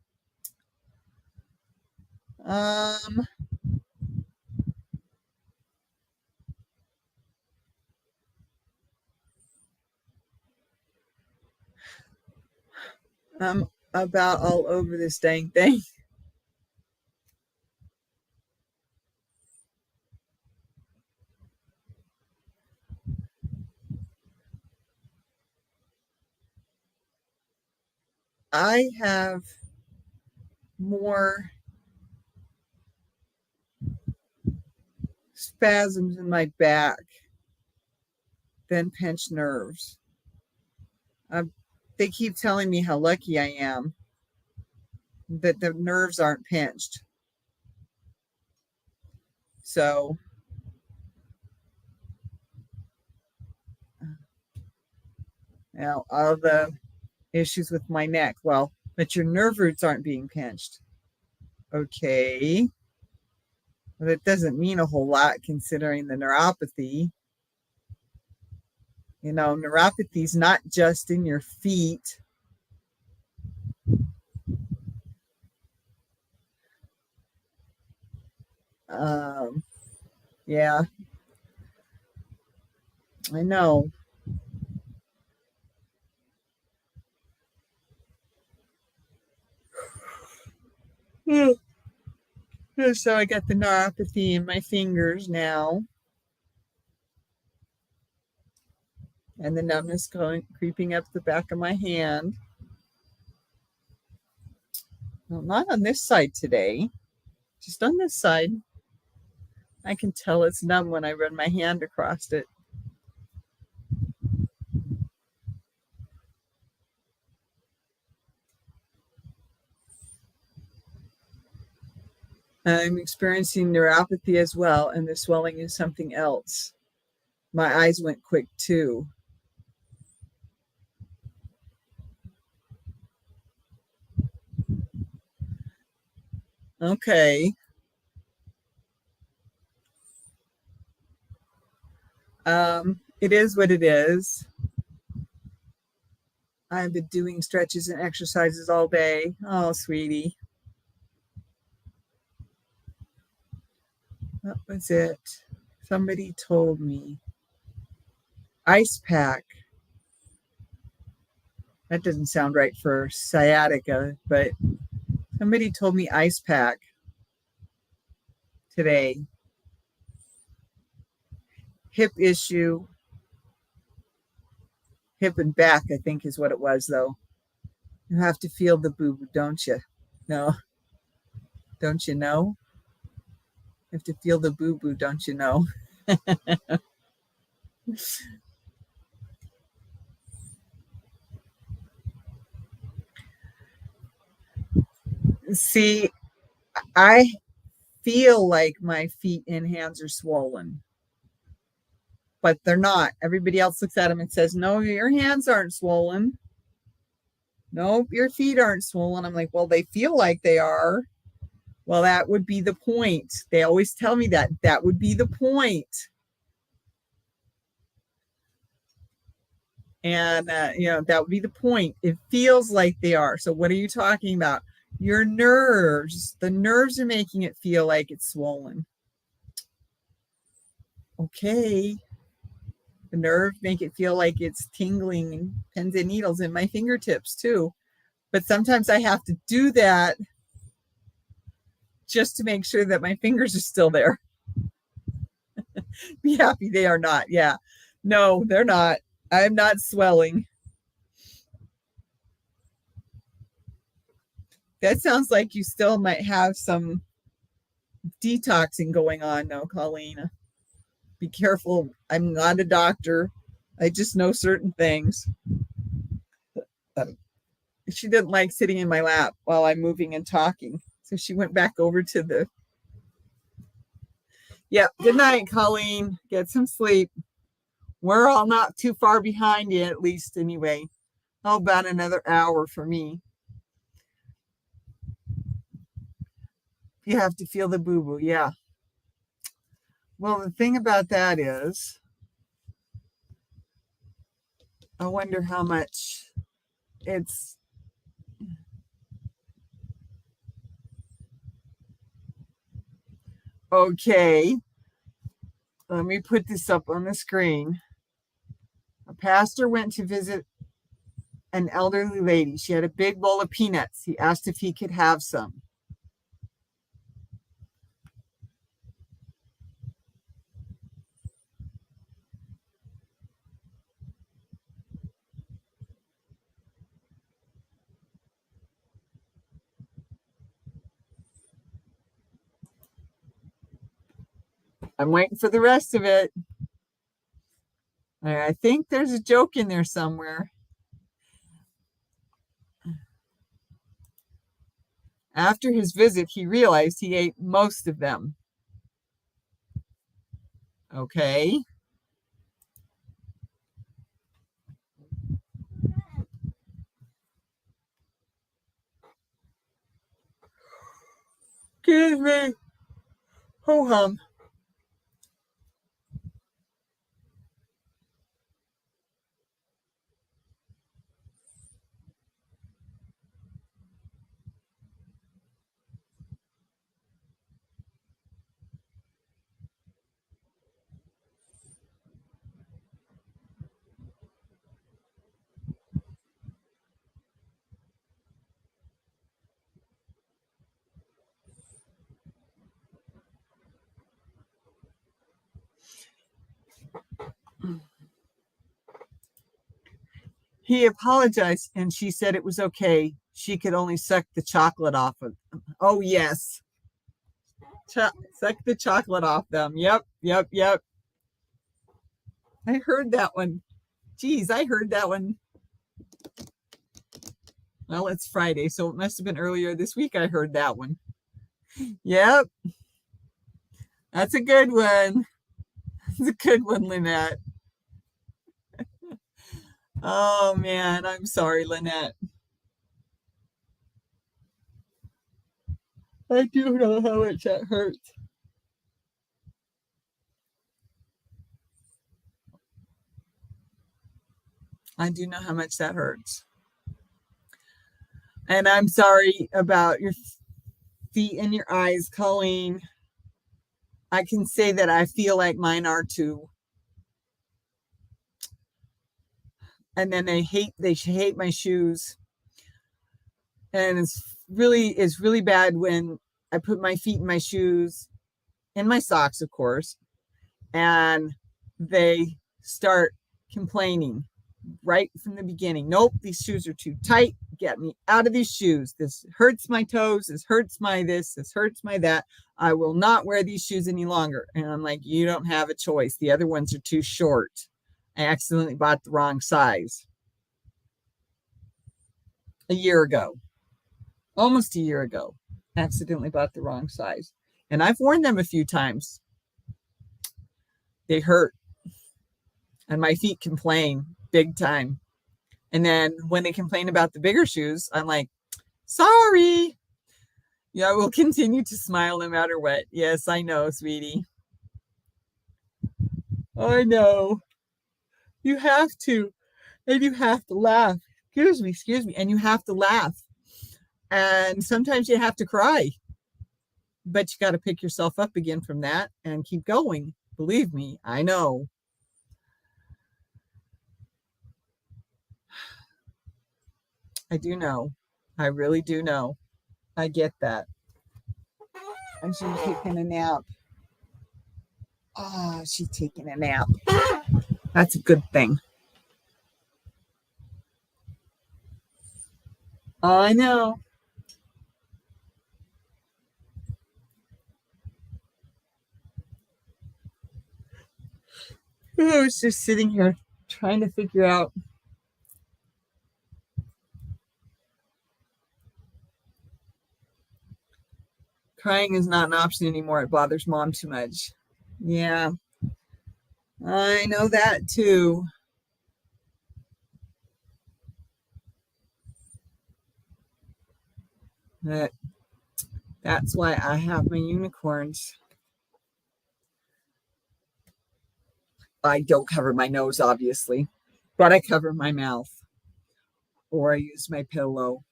I'm about all over this dang thing. I have more spasms in my back than pinched nerves. They keep telling me how lucky I am that the nerves aren't pinched. So, now all the issues with my neck. Well, but your nerve roots aren't being pinched. Okay. Well, that doesn't mean a whole lot considering the neuropathy. You know, neuropathy is not just in your feet. Yeah, I know. So I got the neuropathy in my fingers now, and the numbness creeping up the back of my hand. Well, not on this side today, just on this side. I can tell it's numb when I run my hand across it. I'm experiencing neuropathy as well, and the swelling is something else. My eyes went quick too. Okay. It is what it is. I've been doing stretches and exercises all day. Oh, sweetie. What was it? Somebody told me. Ice pack. That doesn't sound right for sciatica, but somebody told me ice pack today. Hip issue. Hip and back, I think is what it was, though. You have to feel the boo-boo, don't you? No. Don't you know? You have to feel the boo-boo, don't you know? See, I feel like my feet and hands are swollen, but they're not. Everybody else looks at them and says, no, your hands aren't swollen. Nope, your feet aren't swollen. I'm like, well, they feel like they are. Well, that would be the point. They always tell me that. That would be the point. And, that would be the point. It feels like they are. So what are you talking about? Your nerves. The nerves are making it feel like it's swollen. Okay. The nerves make it feel like it's tingling and pins and needles in my fingertips too. But sometimes I have to do that just to make sure that my fingers are still there. Be happy they are not. Yeah. No, they're not. I'm not swelling. That sounds like you still might have some detoxing going on now, Colleen. Be careful. I'm not a doctor. I just know certain things. She didn't like sitting in my lap while I'm moving and talking. So she went back over to the. Yep. Good night, Colleen. Get some sleep. We're all not too far behind you, at least, anyway. Oh, about another hour for me. You have to feel the boo-boo. Yeah. Well, the thing about that is, I wonder how much it's. Okay. Let me put this up on the screen. A pastor went to visit an elderly lady. She had a big bowl of peanuts. He asked if he could have some. I'm waiting for the rest of it. I think there's a joke in there somewhere. After his visit, he realized he ate most of them. Okay. Excuse me. Ho hum. He apologized and she said it was okay. She could only suck the chocolate off of them. Oh, yes. Suck the chocolate off them. Yep, yep, yep. I heard that one. Geez, I heard that one. Well, it's Friday, so it must have been earlier this week I heard that one. Yep. That's a good one. That's a good one, Lynette. Oh, man. I'm sorry, Lynette. I do know how much that hurts. I do know how much that hurts. And I'm sorry about your feet and your eyes, Colleen. I can say that I feel like mine are too. And then they hate my shoes. And it's really bad when I put my feet in my shoes, in my socks, of course, and they start complaining right from the beginning. Nope, these shoes are too tight. Get me out of these shoes. This hurts my toes. This hurts my this. This hurts my that. I will not wear these shoes any longer. And I'm like, you don't have a choice. The other ones are too short. I accidentally bought the wrong size a year ago, almost a year ago. Accidentally bought the wrong size. And I've worn them a few times. They hurt. And my feet complain big time. And then when they complain about the bigger shoes, I'm like, sorry. Yeah, I will continue to smile no matter what. Yes, I know, sweetie. I know. You have to. And you have to laugh. Excuse me. And you have to laugh. And sometimes you have to cry. But you got to pick yourself up again from that and keep going. Believe me, I know. I do know. I really do know. I get that. And she's taking a nap. Oh, she's taking a nap. That's a good thing. I know. I was just sitting here trying to figure out. Crying is not an option anymore. It bothers mom too much. Yeah, I know that too. But that's why I have my unicorns. I don't cover my nose, obviously, but I cover my mouth or I use my pillow,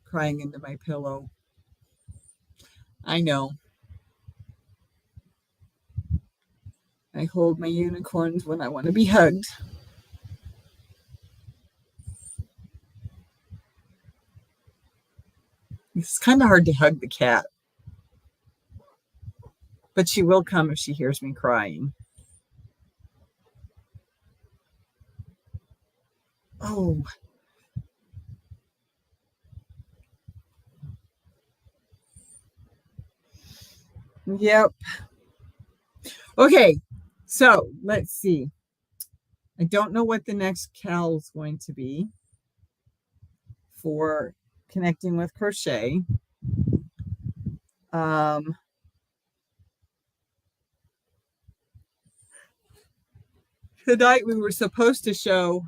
crying into my pillow. I know. I hold my unicorns when I want to be hugged. It's kind of hard to hug the cat, but she will come if she hears me crying. Oh, yep. Okay, so let's see. I don't know what the next cal is going to be for connecting with crochet. Tonight we were supposed to show.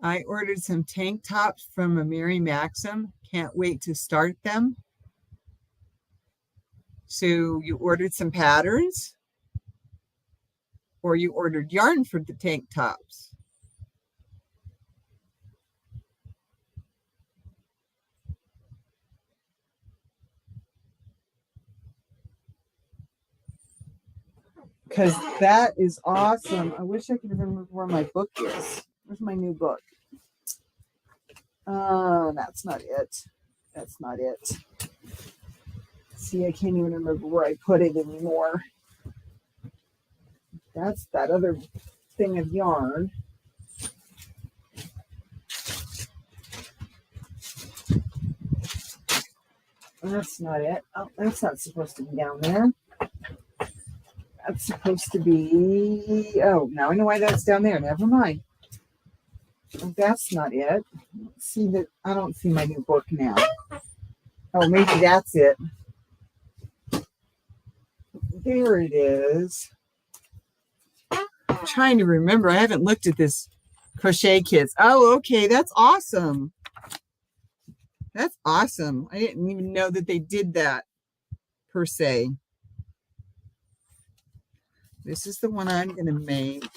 I ordered some tank tops from a Mary Maxim. Can't wait to start them. So you ordered some patterns, or you ordered yarn for the tank tops? Because that is awesome. I wish I could remember where my book is. Where's my new book? That's not it. That's not it. See, I can't even remember where I put it anymore. That's that other thing of yarn. That's not it. Oh, that's not supposed to be down there. That's supposed to be. Oh, now I know why that's down there. Never mind. That's not it. See that? I don't see my new book now. Oh, maybe that's it. There it is. I'm trying to remember. I haven't looked at this crochet kits. Oh, okay. That's awesome. That's awesome. I didn't even know that they did that per se. This is the one I'm going to make.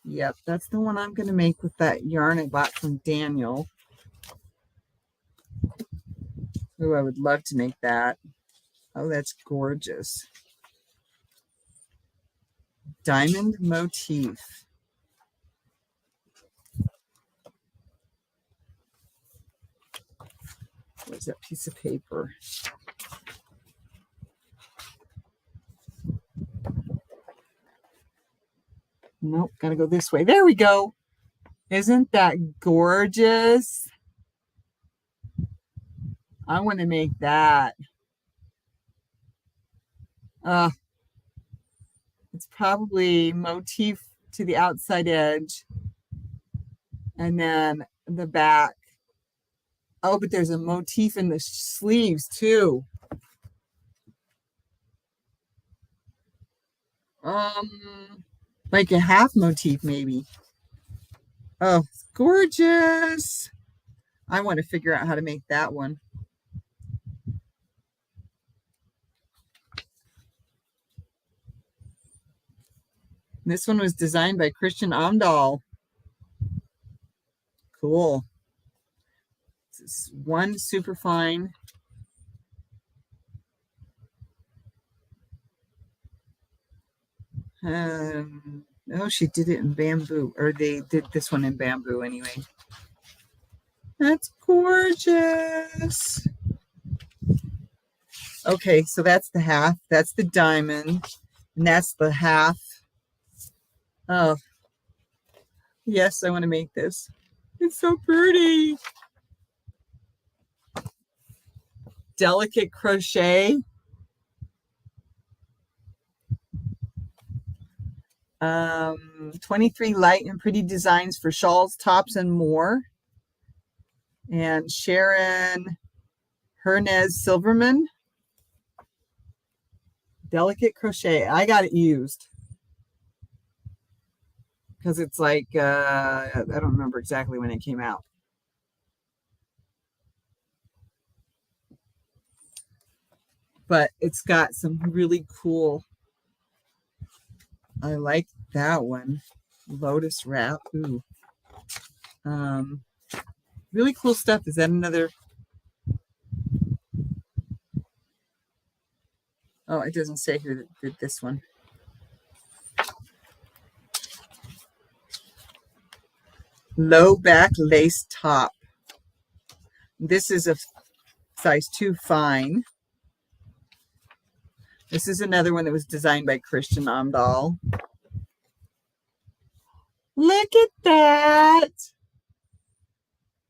Yep, that's the one I'm going to make with that yarn I bought from Daniel. Oh, I would love to make that. Oh, that's gorgeous. Diamond motif. Where's that piece of paper? Nope, gotta go this way. There we go. Isn't that gorgeous? I want to make that. It's probably motif to the outside edge. And then the back. Oh, but there's a motif in the sleeves too. Like a half motif maybe. Oh, it's gorgeous. I want to figure out how to make that one. This one was designed by Christian Amdahl. Cool. This is one super fine. Oh, she did it in bamboo, or they did this one in bamboo anyway. That's gorgeous. Okay, so that's the half. That's the diamond, and that's the half. Oh, yes, I want to make this. It's so pretty. Delicate Crochet. 23 light and pretty designs for shawls, tops, and more. And Sharon Hernez Silverman. Delicate Crochet. I got it used because it's like, I don't remember exactly when it came out. But it's got some really cool, I like that one. Lotus wrap. Ooh. Really cool stuff. Is that another? Oh, it doesn't say who did this one. Low back lace top. This is a size 2 fine. This is another one that was designed by Christian Amdahl. Look at that.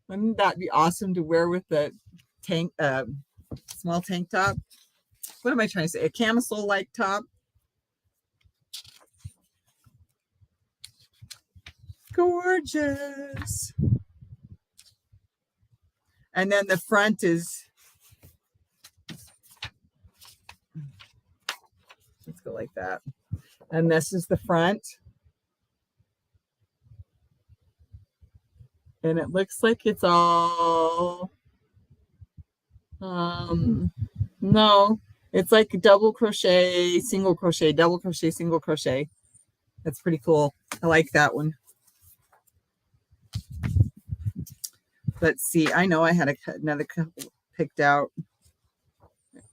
Wouldn't that be awesome to wear with the tank, small tank top? What am I trying to say? A camisole-like top? Gorgeous. And then the front is, let's go like that. And this is the front. And it looks like it's all, no, it's like double crochet, single crochet, double crochet, single crochet. That's pretty cool. I like that one. Let's see. I know I had another couple picked out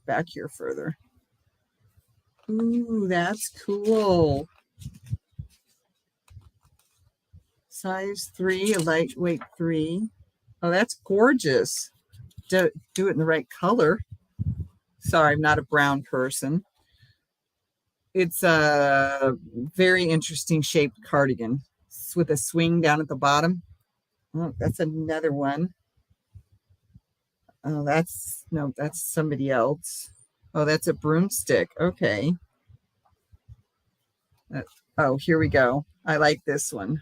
back here further. Ooh, that's cool. Size 3, a lightweight 3. Oh, that's gorgeous. Do it in the right color. Sorry, I'm not a brown person. It's a very interesting shaped cardigan with a swing down at the bottom. Oh, that's another one. Oh, that's somebody else. Oh, that's a broomstick. Okay. Oh, here we go. I like this one.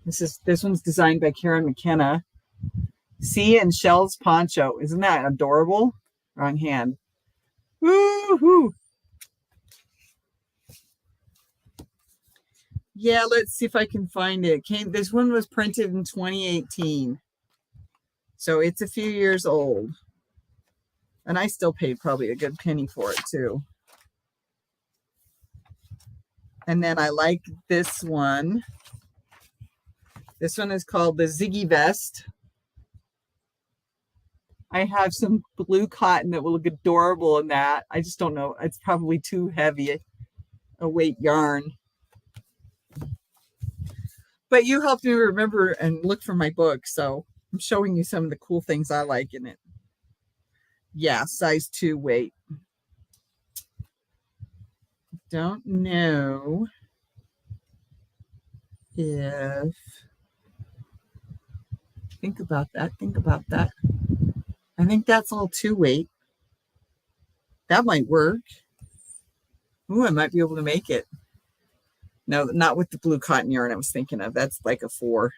This one's designed by Karen McKenna. Sea and Shells poncho. Isn't that adorable? Wrong hand. Woohoo! Yeah, let's see if I can find it. This one was printed in 2018. So it's a few years old. And I still paid probably a good penny for it too. And then I like this one. This one is called the Ziggy Vest. I have some blue cotton that will look adorable in that. I just don't know. It's probably too heavy a weight yarn. But you helped me remember and look for my book, so I'm showing you some of the cool things I like in it. Yeah, size 2 weight. Don't know if... Think about that. I think that's all 2 weight. That might work. Ooh, I might be able to make it. No, not with the blue cotton yarn I was thinking of. That's like a 4.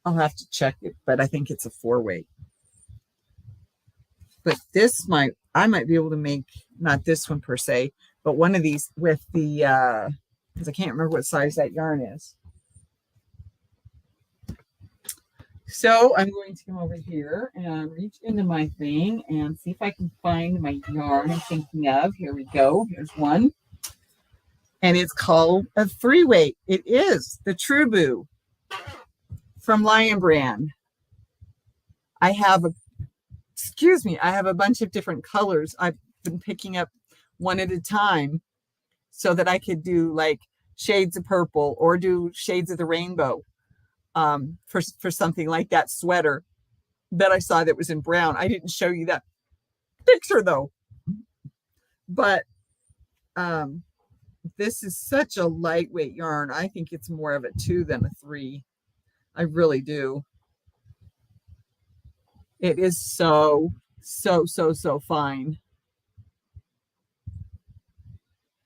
I'll have to check it, but I think it's a 4 weight. But I might be able to make, not this one per se, but one of these with the, because I can't remember what size that yarn is. So I'm going to come over here and reach into my thing and see if I can find my yarn I'm thinking of. Here we go. Here's one. And it's called a 3 weight. It is the True Boo from Lion Brand. I have a bunch of different colors. I've been picking up one at a time so that I could do like shades of purple or do shades of the rainbow for something like that sweater that I saw that was in brown. I didn't show you that picture though. But this is such a lightweight yarn. I think it's more of a 2 than a 3. I really do. It is so, so, so, so fine.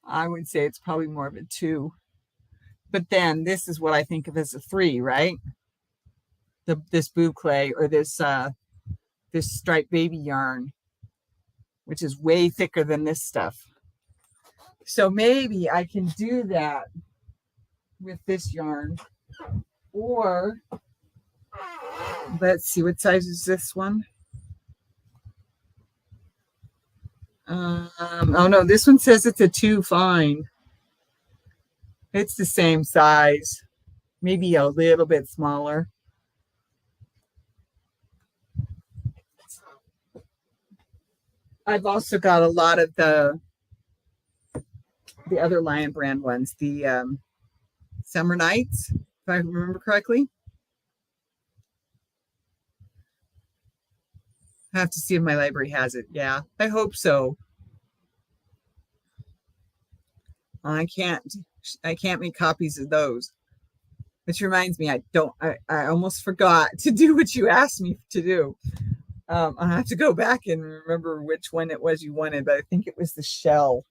I would say it's probably more of a 2. But then this is what I think of as a 3, right? This boucle or this striped baby yarn, which is way thicker than this stuff. So maybe I can do that with this yarn. Or let's see, what size is this one? Oh no, this one says it's a 2 fine. It's the same size, maybe a little bit smaller. I've also got a lot of the other Lion brand ones, the Summer Nights, if I remember correctly. I have to see if my library has it. Yeah, I hope so. I can't make copies of those. Which reminds me, I almost forgot to do what you asked me to do. I have to go back and remember which one it was you wanted, but I think it was the shell.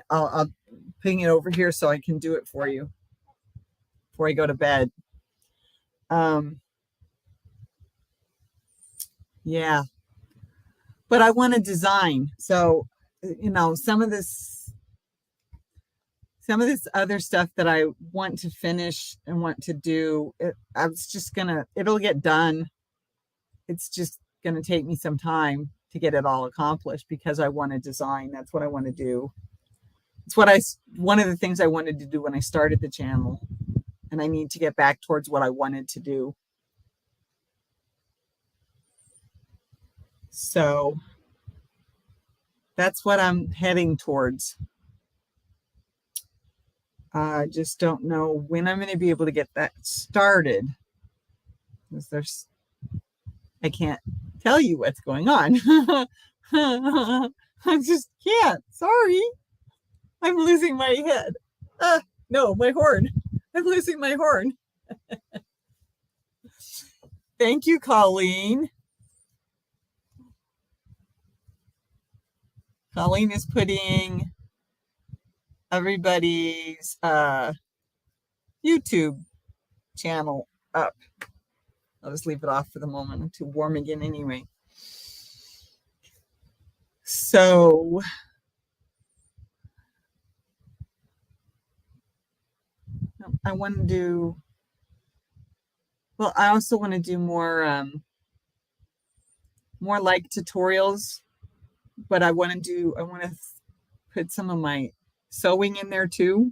I'll ping it over here so I can do it for you before I go to bed. Yeah, but I want to design. So, some of this other stuff that I want to finish and want to do, it'll get done. It's just going to take me some time to get it all accomplished because I want to design. That's what I want to do. It's one of the things I wanted to do when I started the channel, and I need to get back towards what I wanted to do. So that's what I'm heading towards. I just don't know when I'm going to be able to get that started. Because I can't tell you what's going on. I just can't. Sorry. I'm losing my head. No, my horn. I'm losing my horn. Thank you, Colleen. Colleen is putting everybody's YouTube channel up. I'll just leave it off for the moment. I'm too warm again anyway. So I want to do, well, I also want to do more like tutorials, but I want to put some of my sewing in there too.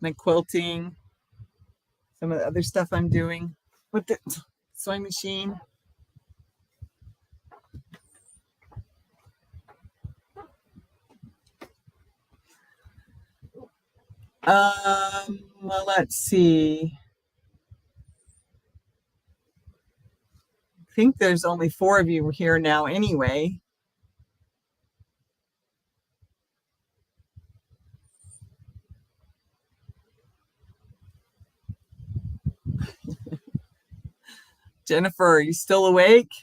My quilting, some of the other stuff I'm doing with the sewing machine. Well, let's see. I think there's only 4 of you here now anyway. Jennifer, are you still awake?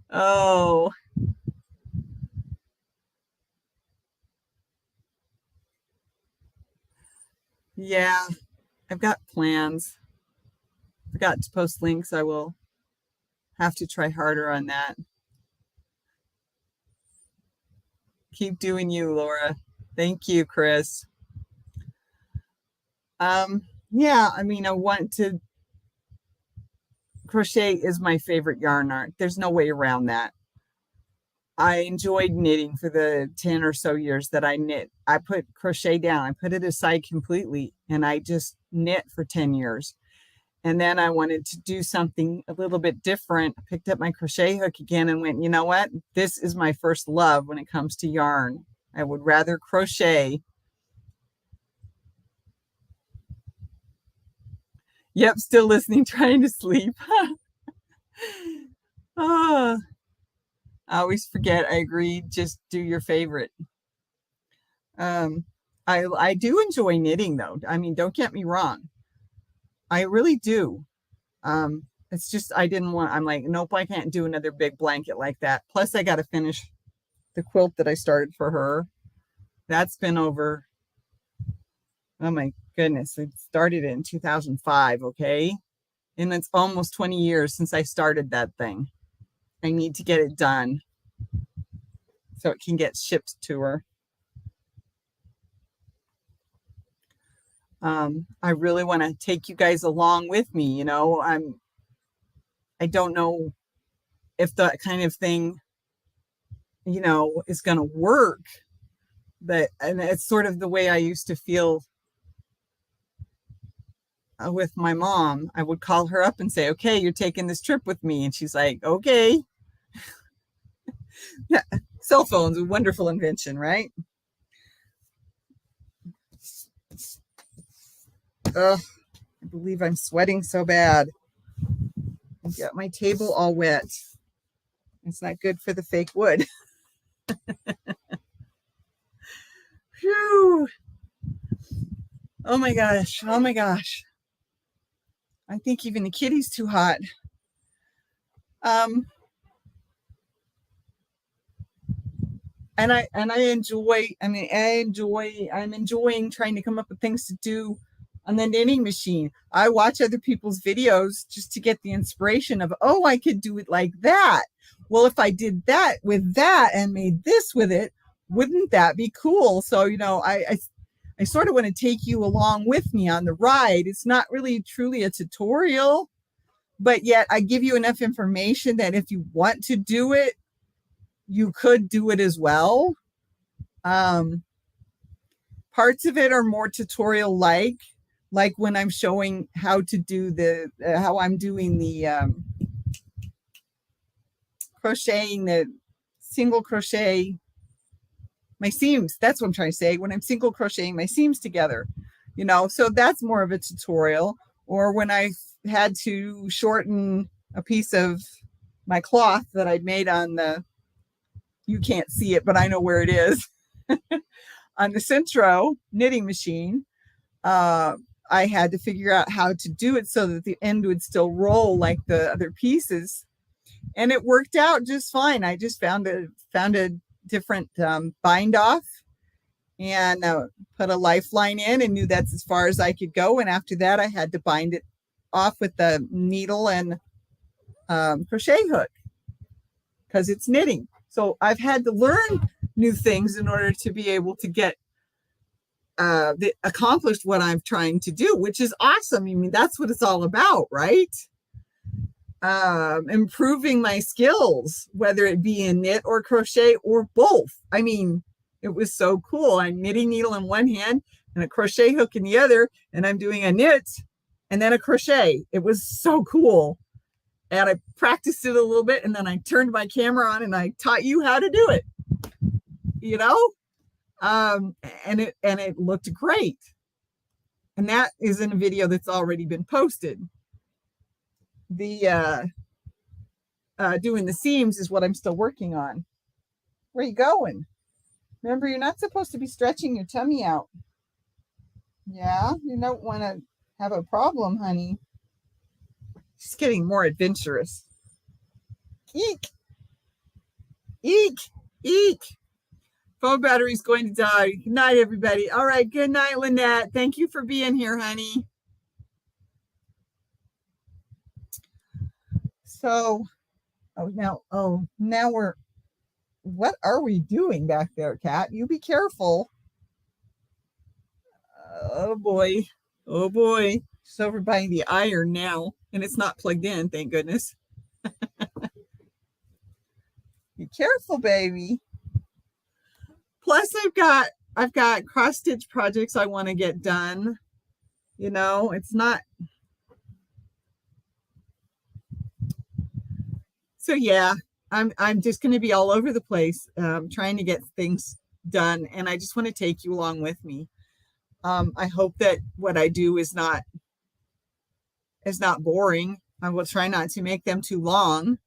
Oh. Yeah, I've got plans. Forgot to post links. I will have to try harder on that. Keep doing you, Laura. Thank you, Chris. Yeah, I mean, crochet is my favorite yarn art. There's no way around that. I enjoyed knitting for the 10 or so years that I knit. I put crochet down. I put it aside completely, and I just knit for 10 years. And then I wanted to do something a little bit different. I picked up my crochet hook again and went, you know what? This is my first love when it comes to yarn. I would rather crochet. Yep, still listening, trying to sleep. Oh, I always forget. I agree. Just do your favorite. I do enjoy knitting though. I mean, don't get me wrong. I really do. It's just I'm like, nope, I can't do another big blanket like that. Plus I got to finish the quilt that I started for her. That's been over, oh my goodness, it started in 2005, okay? And it's almost 20 years since I started that thing. I need to get it done so it can get shipped to her. I really want to take you guys along with me. You know, I don't know if that kind of thing, you know, is going to work, and it's sort of the way I used to feel with my mom. I would call her up and say, okay, you're taking this trip with me. And she's like, okay. Yeah. Cell phones, a wonderful invention, right? Ugh, I believe I'm sweating so bad. I got my table all wet. It's not good for the fake wood. Phew. Oh my gosh. Oh my gosh. I think even the kitty's too hot. And I enjoy, I'm enjoying trying to come up with things to do on the knitting machine. I watch other people's videos just to get the inspiration of, oh, I could do it like that. Well, if I did that with that and made this with it, wouldn't that be cool? So, you know, I sort of want to take you along with me on the ride. It's not really truly a tutorial, but yet I give you enough information that if you want to do it, you could do it as well. Parts of it are more tutorial like when I'm showing how to do how I'm doing the crocheting, the single crochet my seams. That's what I'm trying to say. When I'm single crocheting my seams together, you know, so that's more of a tutorial. Or when I had to shorten a piece of my cloth that I'd made on you can't see it, but I know where it is on the Centro knitting machine. I had to figure out how to do it so that the end would still roll like the other pieces, and it worked out just fine. I just found a different bind off and put a lifeline in and knew that's as far as I could go. And after that, I had to bind it off with the needle and crochet hook because it's knitting. So I've had to learn new things in order to be able to get accomplished what I'm trying to do, which is awesome. I mean, that's what it's all about, right? Improving my skills, whether it be in knit or crochet or both. I mean, it was so cool. I'm knitting needle in one hand and a crochet hook in the other, and I'm doing a knit and then a crochet. It was so cool. And I practiced it a little bit, and then I turned my camera on and I taught you how to do it, you know? And it looked great. And that is in a video that's already been posted. The doing the seams is what I'm still working on. Where are you going? Remember, you're not supposed to be stretching your tummy out. Yeah, you don't want to have a problem, honey. She's getting more adventurous. Eek. Eek. Eek. Phone battery's going to die. Good night, everybody. All right. Good night, Lynette. Thank you for being here, honey. So, now what are we doing back there, Kat? You be careful. Oh, boy. Oh, boy. She's over by the iron now, and it's not plugged in, thank goodness. Be careful, baby. Plus, I've got cross stitch projects I want to get done. You know, it's not. So yeah, I'm just going to be all over the place, trying to get things done, and I just want to take you along with me. I hope that what I do is not boring. I will try not to make them too long.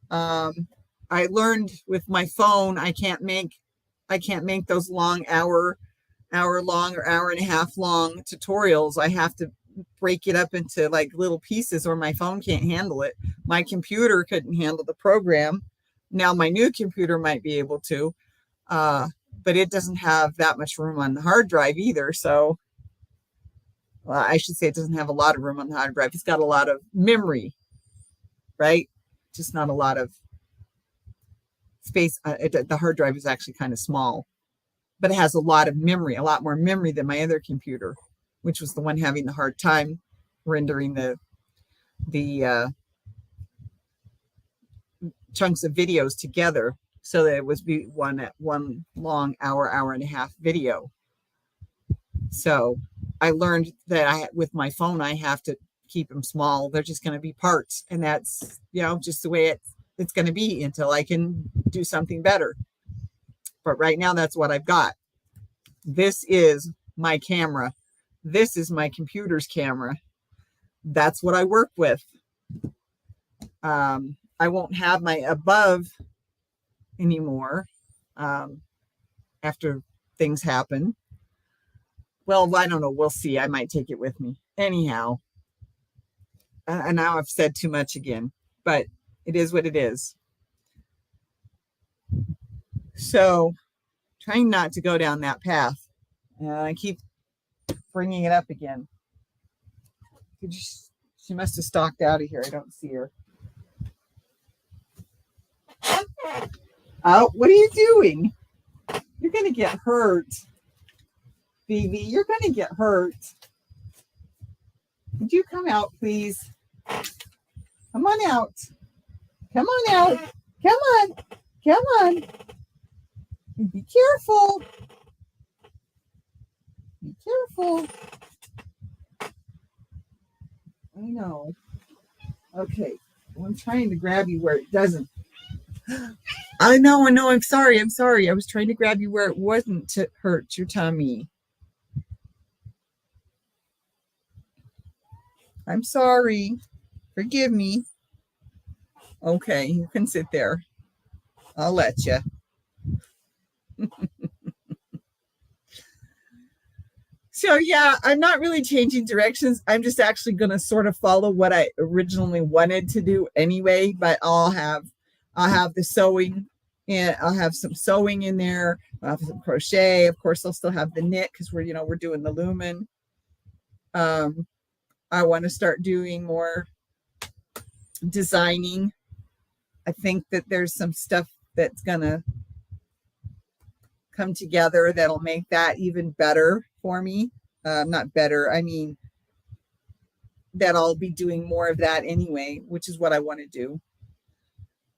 I learned with my phone I can't make I can't make those long hour long or hour and a half long tutorials. I have to break it up into like little pieces or my phone can't handle it. My computer couldn't handle the program. Now my new computer might be able to, but it doesn't have that much room on the hard drive either. So I should say it doesn't have a lot of room on the hard drive. It's got a lot of memory, right? Just not a lot of space. The hard drive is actually kind of small, but it has a lot of memory, a lot more memory than my other computer, which was the one having the hard time rendering the chunks of videos together so that it was one long hour and a half video. So I learned that with my phone, I have to keep them small. They're just going to be parts. And that's, just the way it's going to be until I can do something better. But right now, that's what I've got. This is my camera. This is my computer's camera. That's what I work with. I won't have my above anymore after things happen. Well, I don't know. We'll see. I might take it with me. Anyhow, and now I've said too much again, but it is what it is. So trying not to go down that path. I keep bringing it up again. She must have stalked out of here. I don't see her. Oh, what are you doing? You're going to get hurt. Phoebe, you're going to get hurt. Would you come out, please? Come on out. Come on out. Come on. Come on. Be careful. Be careful. I know. Okay. I'm trying to grab you where it doesn't. I know. I'm sorry. I was trying to grab you where it wasn't to hurt your tummy. I'm sorry. Forgive me. Okay, you can sit there. I'll let you. So yeah, I'm not really changing directions. I'm just actually going to sort of follow what I originally wanted to do anyway, but I'll have the sewing, and I'll have some sewing in there. I'll have some crochet. Of course, I'll still have the knit because we're doing the Lumin. I want to start doing more designing. I think that there's some stuff that's going to come together that'll make that even better for me. Not better, I mean, that I'll be doing more of that anyway, which is what I want to do.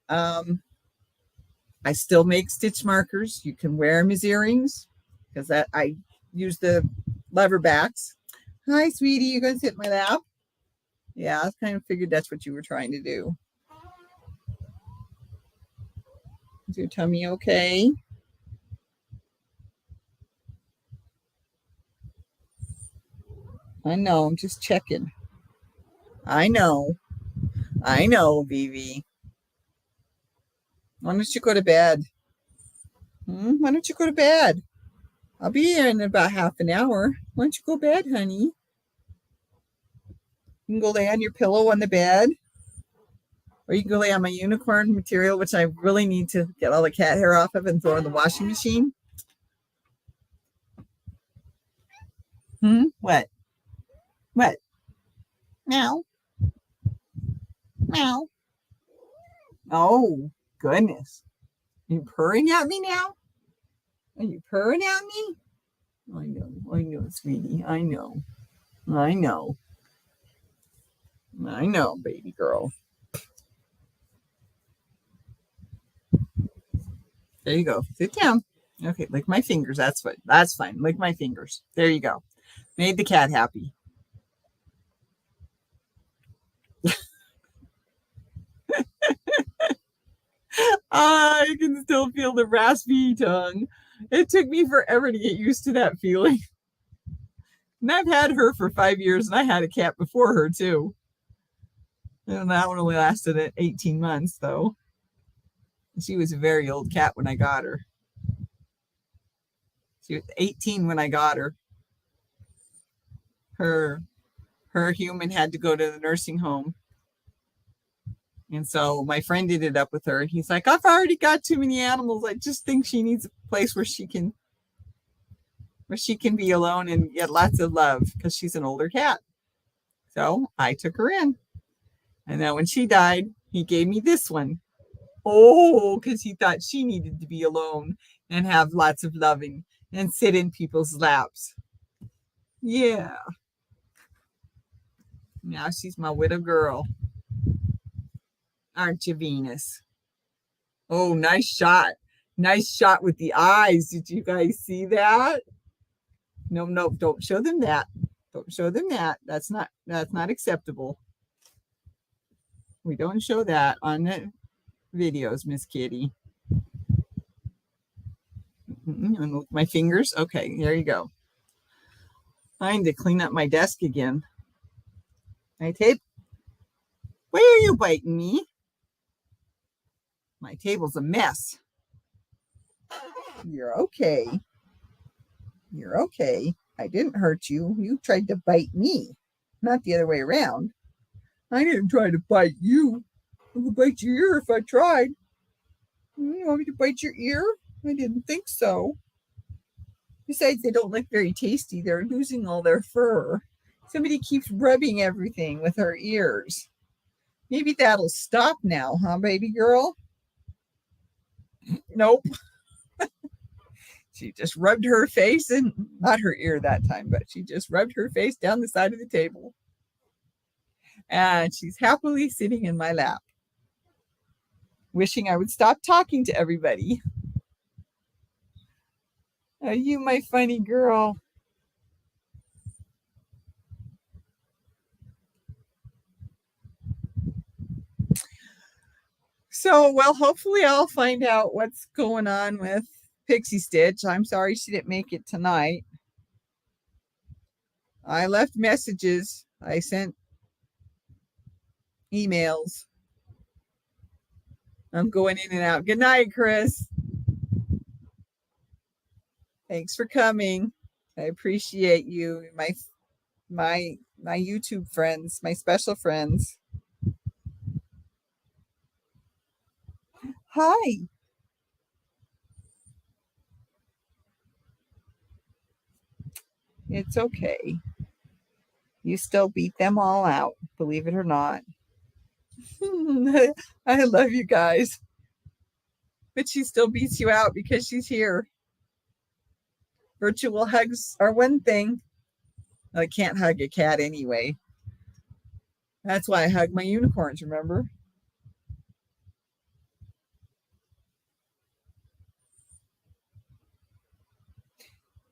I still make stitch markers. You can wear them as earrings because I use the lever backs. Hi, sweetie. You going to sit in my lap? Yeah, I kind of figured that's what you were trying to do. Is your tummy okay? I know. I'm just checking. I know, Vivi. Why don't you go to bed? Why don't you go to bed? I'll be here in about half an hour. Why don't you go to bed, honey? You can go lay on your pillow on the bed. Or you can go lay on my unicorn material, which I really need to get all the cat hair off of and throw in the washing machine. What? What? Meow. Meow. Oh, goodness. Are you purring at me now? Are you purring at me? I know, sweetie. I know, baby girl. There you go. Sit down. Okay, lick my fingers. That's fine. Lick my fingers. There you go. Made the cat happy. I can still feel the raspy tongue. It took me forever to get used to that feeling. And I've had her for 5 years, and I had a cat before her, too. And that one only lasted 18 months, though. She was a very old cat when I got her. She was 18 when I got her. Her human had to go to the nursing home. And so my friend ended up with her. He's like, I've already got too many animals. I just think she needs a place where she can be alone and get lots of love because she's an older cat. So I took her in. And then when she died, he gave me this one. Oh, because he thought she needed to be alone and have lots of loving and sit in people's laps. Yeah. Now she's my widow girl. Aren't you, Venus? Oh, nice shot. Nice shot with the eyes. Did you guys see that? No, don't show them that. Don't show them that. That's not acceptable. We don't show that on the videos, Miss Kitty. And with my fingers. Okay, there you go. I need to clean up my desk again. My tape. Why are you biting me? My table's a mess. You're okay. You're okay. I didn't hurt you. You tried to bite me, not the other way around. I didn't try to bite you. I could bite your ear if I tried. You want me to bite your ear? I didn't think so. Besides, they don't look very tasty. They're losing all their fur. Somebody keeps rubbing everything with her ears. Maybe that'll stop now, huh, baby girl? Nope. She just rubbed her face and not her ear that time, but she just rubbed her face down the side of the table. And she's happily sitting in my lap, wishing I would stop talking to everybody. Are you my funny girl? So, well, hopefully I'll find out what's going on with Pixie Stitch. I'm sorry she didn't make it tonight. I left messages. I sent emails. I'm going in and out. Good night, Chris. Thanks for coming. I appreciate you, my YouTube friends, my special friends. Hi. It's okay. You still beat them all out, believe it or not. I love you guys. But she still beats you out because she's here. Virtual hugs are one thing. I can't hug a cat anyway. That's why I hug my unicorns, remember?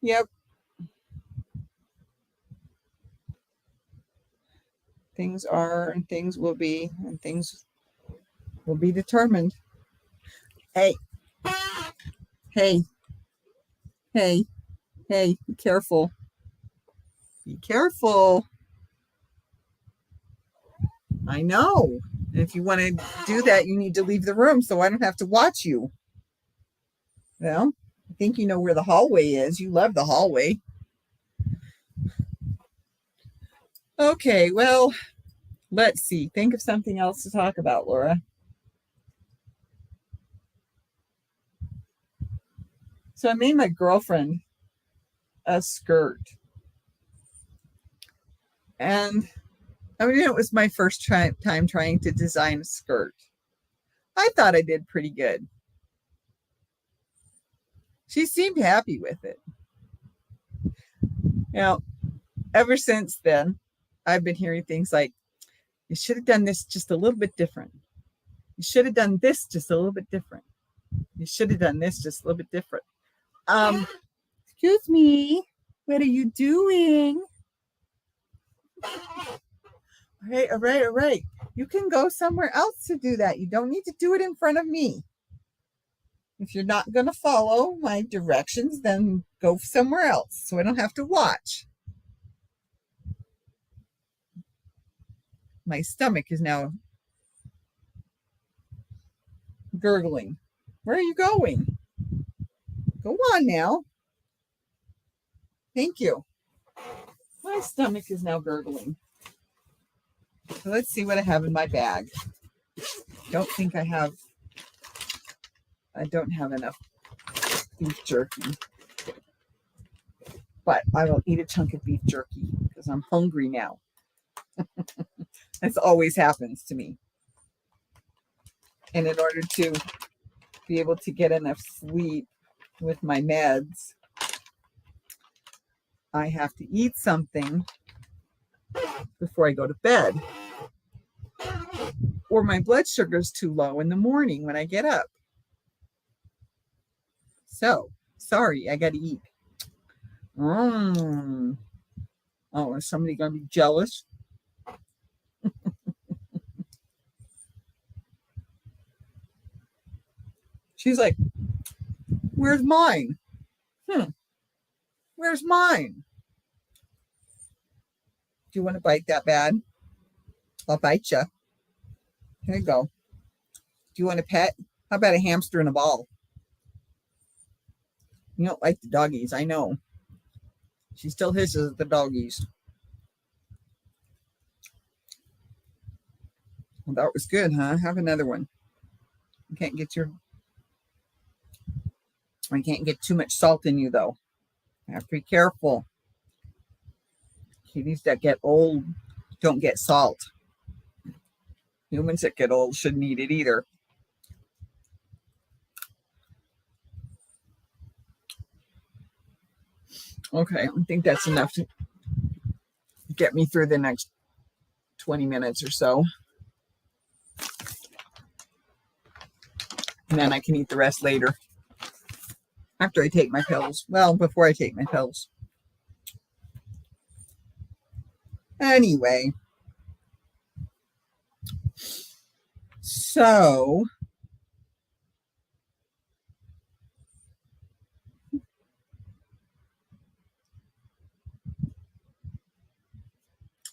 Yep. Things are and things will be and things will be determined. Hey. Hey. Hey. Hey, be careful. Be careful. I know. And if you want to do that, you need to leave the room so I don't have to watch you. Well, I think you know where the hallway is. You love the hallway. Okay, well, let's see. Think of something else to talk about, Laura. So I made my girlfriend a skirt. And I mean, it was my first time trying to design a skirt. I thought I did pretty good. She seemed happy with it. Now, ever since then, I've been hearing things like, you should have done this just a little bit different. You should have done this just a little bit different. You should have done this just a little bit different. Excuse me. What are you doing? All right. You can go somewhere else to do that. You don't need to do it in front of me. If you're not going to follow my directions, then go somewhere else so I don't have to watch. My stomach is now gurgling. Where are you going? Go on now. Thank you. My stomach is now gurgling. So let's see what I have in my bag. Don't think I don't have enough beef jerky. But I will eat a chunk of beef jerky because I'm hungry now. This always happens to me. And in order to be able to get enough sleep with my meds, I have to eat something before I go to bed. Or my blood sugar is too low in the morning when I get up. So, sorry, I got to eat. Oh, is somebody going to be jealous? She's like, where's mine? Where's mine? Do you want to bite that bad? I'll bite you. Here you go. Do you want a pet? How about a hamster and a ball? You don't like the doggies, I know. She still hisses at the doggies. Well, that was good, huh? Have another one. I can't get too much salt in you, though. I have to be careful. Kitties that get old don't get salt. Humans that get old shouldn't eat it either. Okay, I think that's enough to get me through the next 20 minutes or so. And then I can eat the rest later. After I take my pills. Well, before I take my pills. Anyway. So.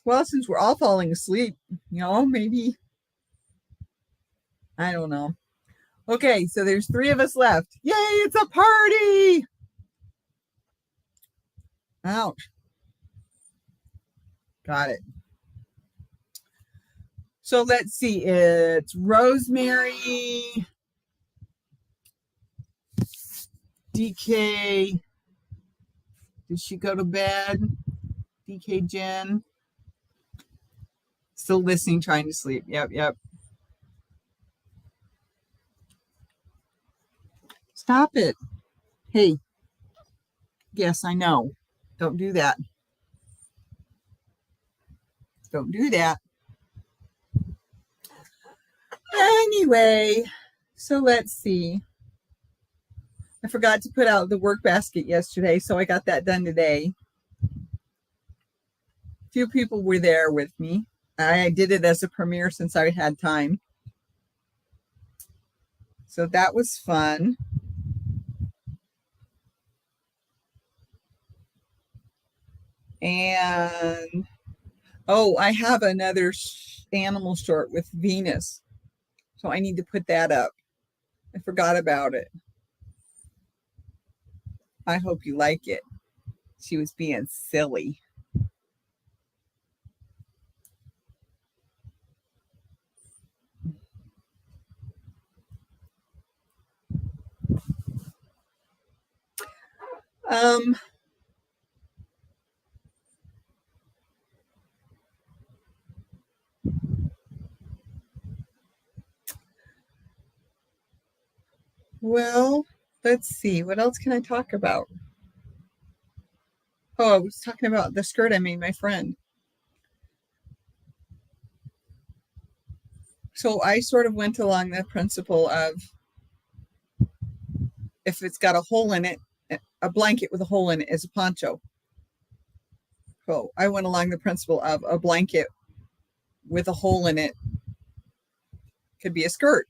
Well, since we're all falling asleep, maybe. I don't know. Okay, so there's 3 of us left. Yay, it's a party! Ouch. Got it. So let's see. It's Rosemary, DK. Did she go to bed? DK Jen. Still listening, trying to sleep. Yep. Stop it. Hey. Yes, I know. Don't do that. Don't do that. Anyway, so let's see. I forgot to put out the work basket yesterday, so I got that done today. A few people were there with me. I did it as a premiere since I had time. So that was fun. And, I have another animal short with Venus. So I need to put that up. I forgot about it. I hope you like it. She was being silly. Well, let's see. What else can I talk about? Oh, I was talking about the skirt I made my friend. So I sort of went along the principle of if it's got a hole in it, a blanket with a hole in it is a poncho. So I went along the principle of a blanket with a hole in it could be a skirt.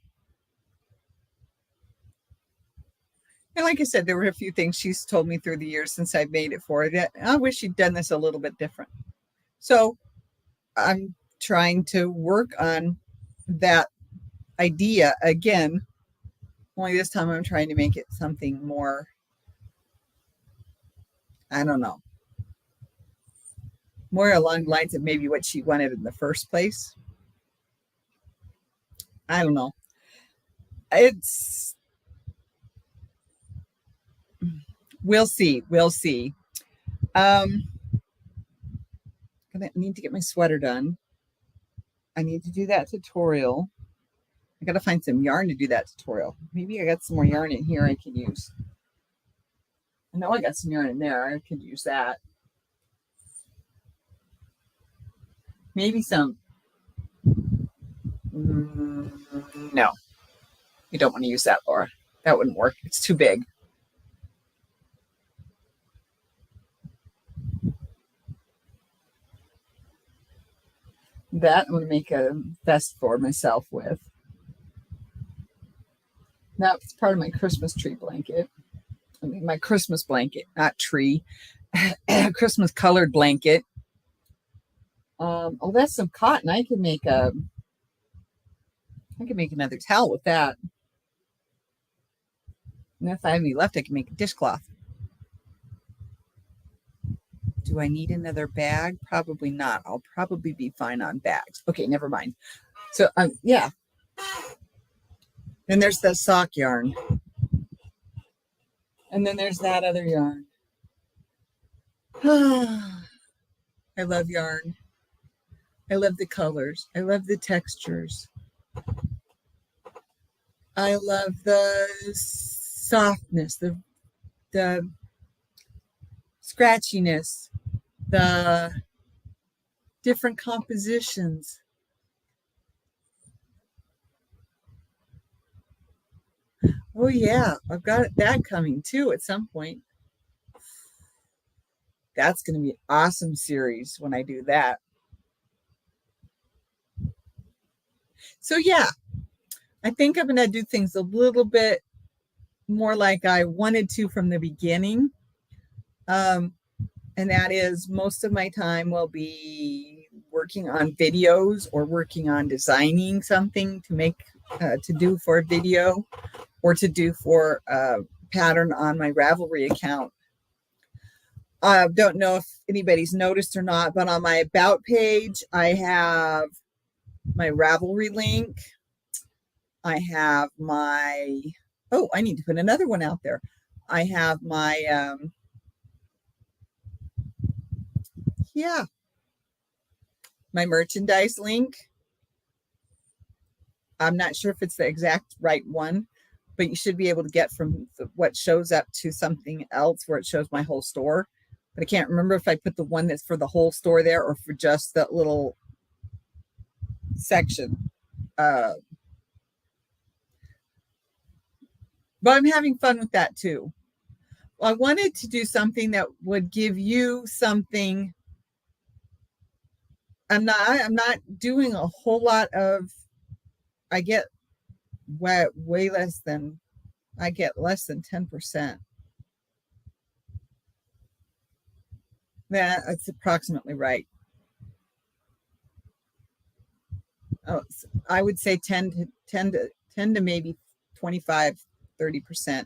And like I said, there were a few things she's told me through the years since I've made it for her. I wish she'd done this a little bit different. So I'm trying to work on that idea again. Only this time I'm trying to make it something more, I don't know, more along the lines of maybe what she wanted in the first place. I don't know. It's we'll see. We'll see. I need to get my sweater done. I need to do that tutorial. I got to find some yarn to do that tutorial. Maybe I got some more yarn in here I can use. I know I got some yarn in there. I could use that. Maybe some. No, you don't want to use that, Laura. That wouldn't work. It's too big. That I'm going to make a vest for myself with. That's part of my Christmas tree blanket. I mean, my Christmas blanket, not tree. Christmas colored blanket. Oh, that's some cotton. I could make another towel with that. And if I have any left, I can make a dishcloth. Do I need another bag? Probably not. I'll probably be fine on bags. Okay, never mind. So, yeah. Then there's the sock yarn. And then there's that other yarn. I love yarn. I love the colors. I love the textures. I love the softness, the scratchiness, the different compositions. Oh yeah, I've got that coming too at some point. That's going to be an awesome series when I do that. So yeah, I think I'm going to do things a little bit more like I wanted to from the beginning. And that is most of my time will be working on videos or working on designing something to make, to do for a video or to do for a pattern on my Ravelry account. I don't know if anybody's noticed or not, but on my About page, I have my Ravelry link. I have my, oh, I need to put another one out there. I have my, my merchandise link. I'm not sure if it's the exact right one, but you should be able to get from what shows up to something else where it shows my whole store. But I can't remember if I put the one that's for the whole store there or for just that little section. But I'm having fun with that too. Well, I wanted to do something that would give you something. I'm not doing a whole lot of, I get way less than, I get less than 10%. That's approximately right. Oh, I would say 10 to maybe 25, 30%.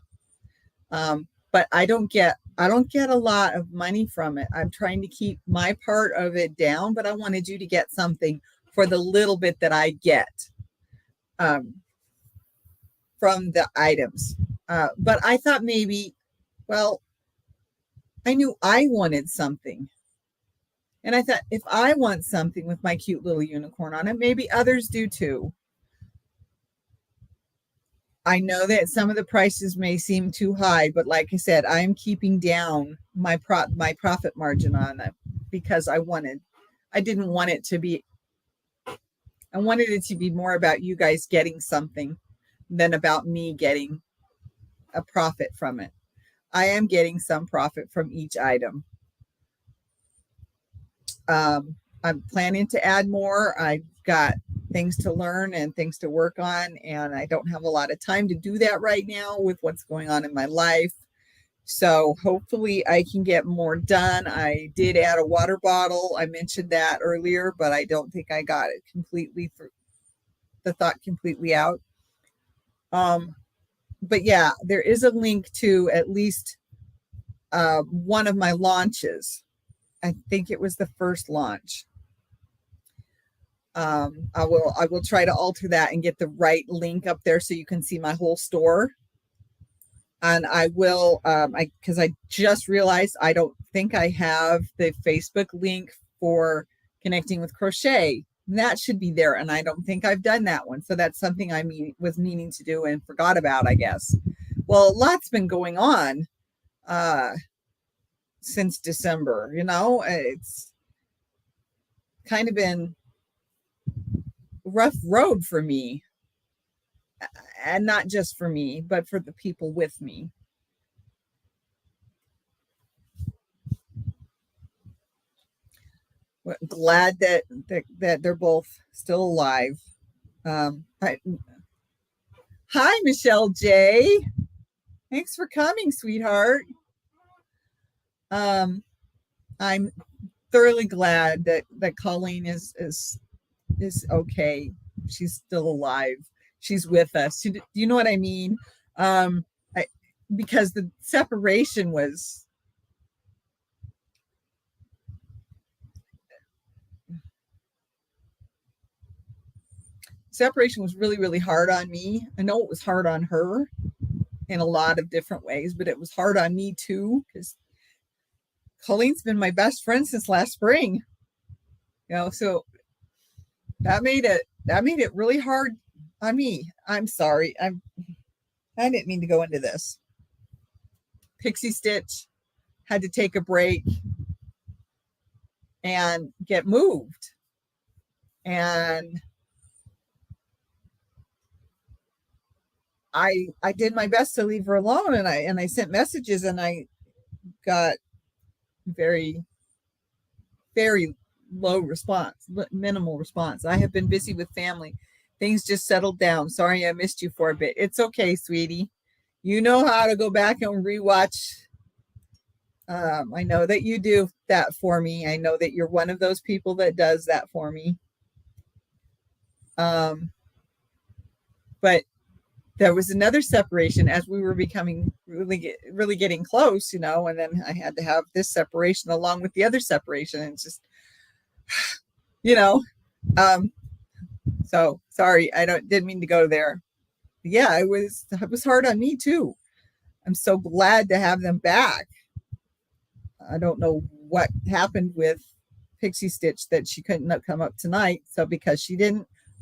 But I don't get a lot of money from it. I'm trying to keep my part of it down, but I wanted you to get something for the little bit that I get from the items. But I thought maybe, well, I knew I wanted something. And I thought if I want something with my cute little unicorn on it, maybe others do too. I know that some of the prices may seem too high, but like I said, I'm keeping down my profit margin on it because I wanted it to be more about you guys getting something than about me getting a profit from it. I am getting some profit from each item. I'm planning to add more. I've got things to learn and things to work on, and I don't have a lot of time to do that right now with what's going on in my life. So hopefully I can get more done. I did add a water bottle. I mentioned that earlier, but I don't think I got it completely out. But yeah, there is a link to at least one of my launches I think it was the first launch. I will try to alter that and get the right link up there so you can see my whole store. And I will, because I just realized I don't think I have the Facebook link for Connecting with Crochet. That should be there, and I don't think I've done that one. So that's something I was meaning to do and forgot about, I guess. Well, a lot's been going on since December. It's kind of been rough road for me, and not just for me, but for the people with me. Glad that they're both still alive. Hi, Michelle J. Thanks for coming, sweetheart. I'm thoroughly glad that Colleen is okay. She's still alive. She's with us. Do you know what I mean? Because the separation was really, really hard on me. I know it was hard on her in a lot of different ways, but it was hard on me too, because Colleen's been my best friend since last spring. So that made it really hard on me. I'm sorry. I didn't mean to go into this. Pixie Stitch had to take a break and get moved. And I did my best to leave her alone, and I sent messages, and I got very, very low response, minimal response. I have been busy with family. Things just settled down. Sorry I missed you for a bit. It's okay, sweetie. You know how to go back and rewatch. I know that you do that for me. I know that you're one of those people that does that for me. But there was another separation as we were becoming really getting close, and then I had to have this separation along with the other separation. And it's just, so sorry, didn't mean to go there. Yeah, it was hard on me too. I'm so glad to have them back. I don't know what happened with Pixie Stitch that she couldn't come up tonight. So because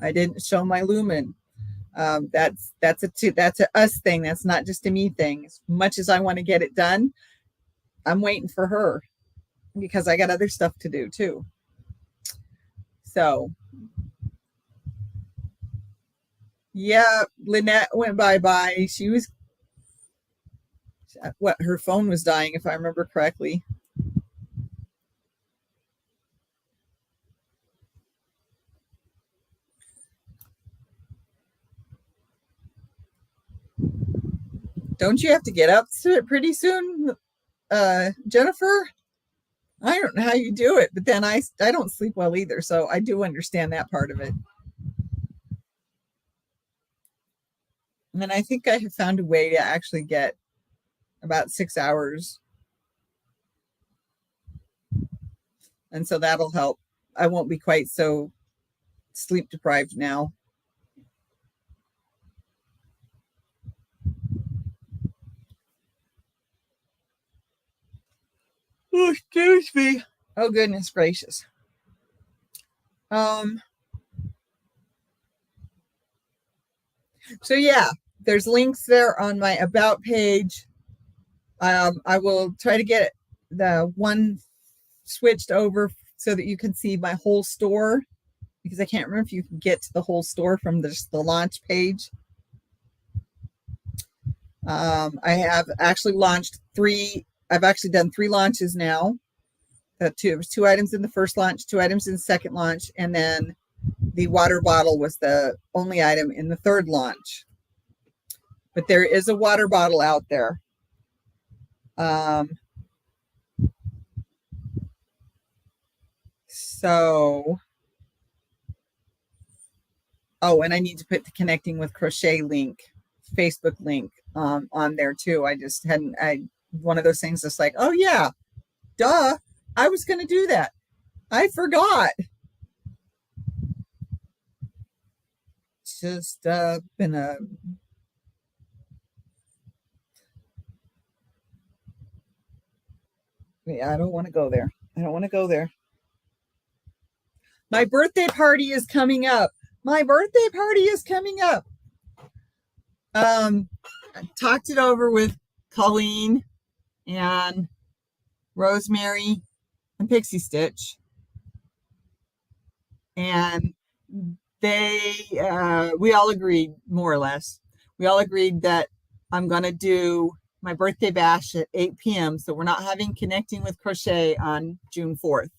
I didn't show my Lumin. That's a us thing. That's not just a me thing. As much as I want to get it done, I'm waiting for her because I got other stuff to do too. So yeah, Lynette went bye-bye. She was her phone was dying, if I remember correctly. Don't you have to get up to it pretty soon, Jennifer? I don't know how you do it, but then I don't sleep well either, so I do understand that part of it. And I think I have found a way to actually get about 6 hours. And so that'll help. I won't be quite so sleep deprived now. Oh, excuse me. Oh, goodness gracious. So yeah, there's links there on my about page. I will try to get the one switched over so that you can see my whole store, because I can't remember if you can get to the whole store from the launch page. I have actually launched I've actually done 3 launches now. There was 2 items in the first launch, 2 items in the second launch, and then the water bottle was the only item in the third launch. But there is a water bottle out there. And I need to put the Connecting with Crochet link, Facebook link, on there too. I just hadn't, one of those things that's like, oh yeah, duh. I was going to do that. I forgot. Just been a I don't want to go there. I don't want to go there. My birthday party is coming up. My birthday party is coming up. I talked it over with Colleen and Rosemary and Pixie Stitch, and we all agreed, more or less. We all agreed that I'm gonna do my birthday bash at 8 p.m. So we're not having Connecting with Crochet on June 4th.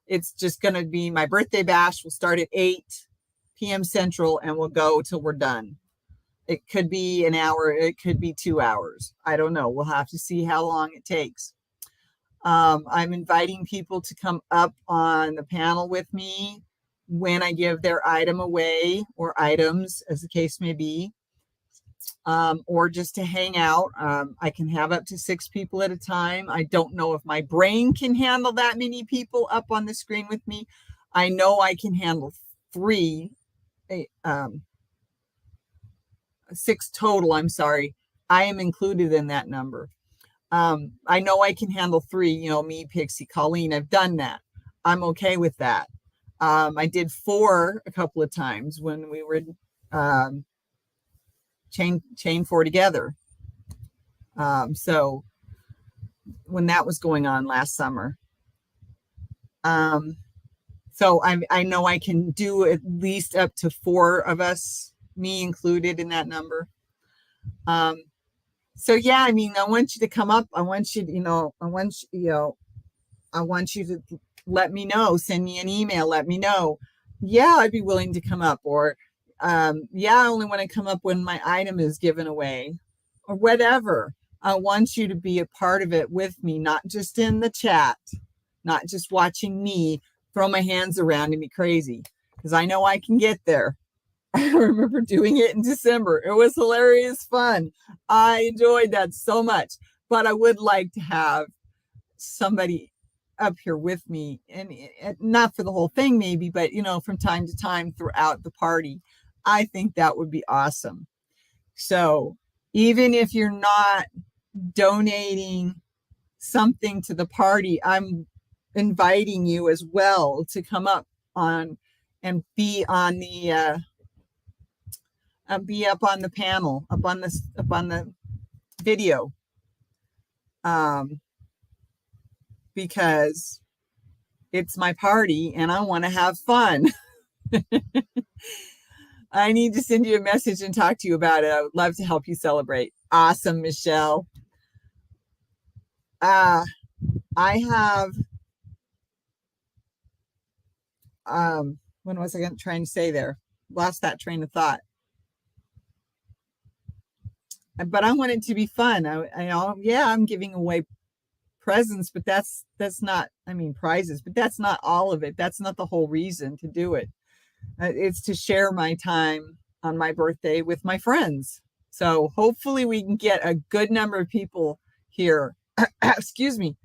It's just gonna be my birthday bash. We'll start at 8 p.m. Central and we'll go till we're done. It could be an hour, it could be 2 hours. I don't know. We'll have to see how long it takes. I'm inviting people to come up on the panel with me when I give their item away, or items, as the case may be, or just to hang out. I can have up to 6 people at a time. I don't know if my brain can handle that many people up on the screen with me. I know I can handle 3, 6 total. I'm sorry. I am included in that number. I know I can handle 3, me, Pixie, Colleen. I've done that. I'm okay with that. I did 4 a couple of times when we were chain 4 together. So when that was going on last summer. So I know I can do at least up to 4 of us, me included in that number. So yeah, I mean, I want you to come up. I want you to, I want you to let me know, send me an email, let me know. Yeah, I'd be willing to come up, or yeah, I only want to come up when my item is given away, or whatever. I want you to be a part of it with me, not just in the chat, not just watching me throw my hands around and be crazy, because I know I can get there. I remember doing it in December. It was hilarious fun. I enjoyed that so much, but I would like to have somebody up here with me, and not for the whole thing maybe, but from time to time throughout the party. I think that would be awesome. So even if you're not donating something to the party, I'm inviting you as well to come up on and be on the be up on the panel, up on the video, because it's my party and I want to have fun. I need to send you a message and talk to you about it. I would love to help you celebrate. Awesome, Michelle. I have, what was I trying to say there? Lost that train of thought. But I want it to be fun. I'm giving away presents, but that's not, prizes, but that's not all of it. That's not the whole reason to do it. It's to share my time on my birthday with my friends. So hopefully we can get a good number of people here, excuse me,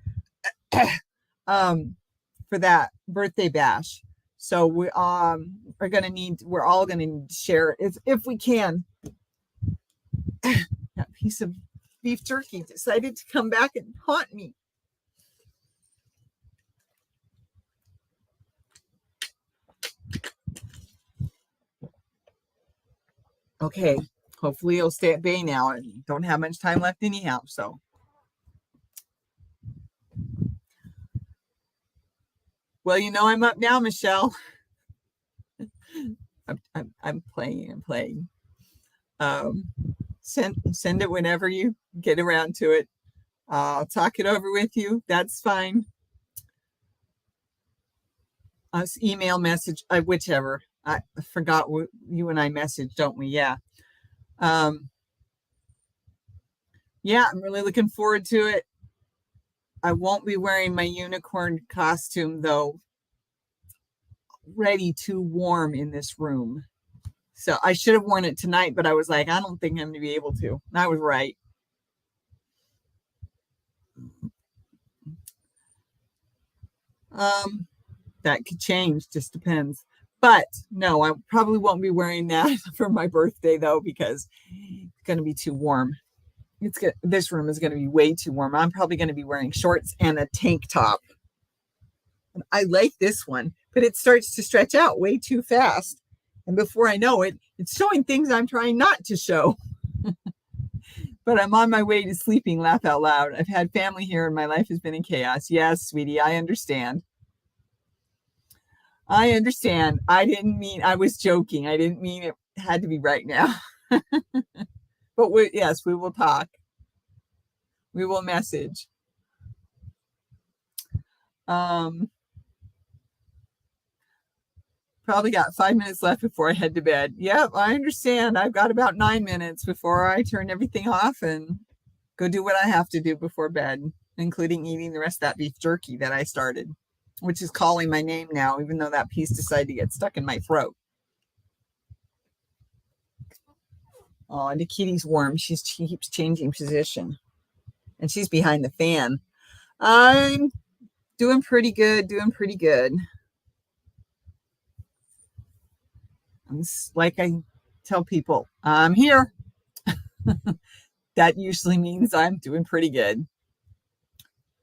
for that birthday bash. So we we're all going to need to share it if we can. That piece of beef jerky decided to come back and haunt me. Okay, hopefully it'll stay at bay now. I don't have much time left anyhow, so. Well, I'm up now, Michelle. I'm playing. Send it whenever you get around to it. I'll talk it over with you. That's fine. Email, message, whichever. I forgot what you and I messaged, don't we? Yeah. Yeah, I'm really looking forward to it. I won't be wearing my unicorn costume, though. Ready too warm in this room. So I should have worn it tonight, but I was like, I don't think I'm going to be able to. And I was right. That could change, just depends. But no, I probably won't be wearing that for my birthday though, because it's going to be too warm. This room is going to be way too warm. I'm probably going to be wearing shorts and a tank top. And I like this one, but it starts to stretch out way too fast. And before I know it, it's showing things I'm trying not to show. But I'm on my way to sleeping, laugh out loud. I've had family here and my life has been in chaos. Yes, sweetie, I understand. I understand. I didn't mean, I was joking. I didn't mean it had to be right now. But yes, we will talk. We will message. Probably got 5 minutes left before I head to bed. Yep, I understand. I've got about 9 minutes before I turn everything off and go do what I have to do before bed, including eating the rest of that beef jerky that I started, which is calling my name now, even though that piece decided to get stuck in my throat. Oh, and Nikiti's warm. She keeps changing position. And she's behind the fan. I'm doing pretty good, Like I tell people, I'm here. That usually means I'm doing pretty good.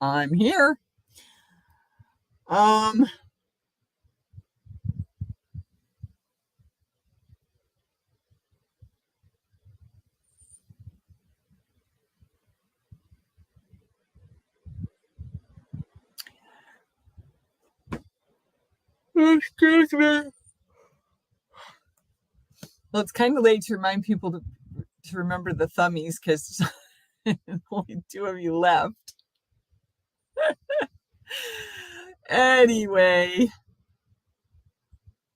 I'm here. Excuse me. Well, it's kind of late to remind people to remember the thummies because only 2 of you left. Anyway,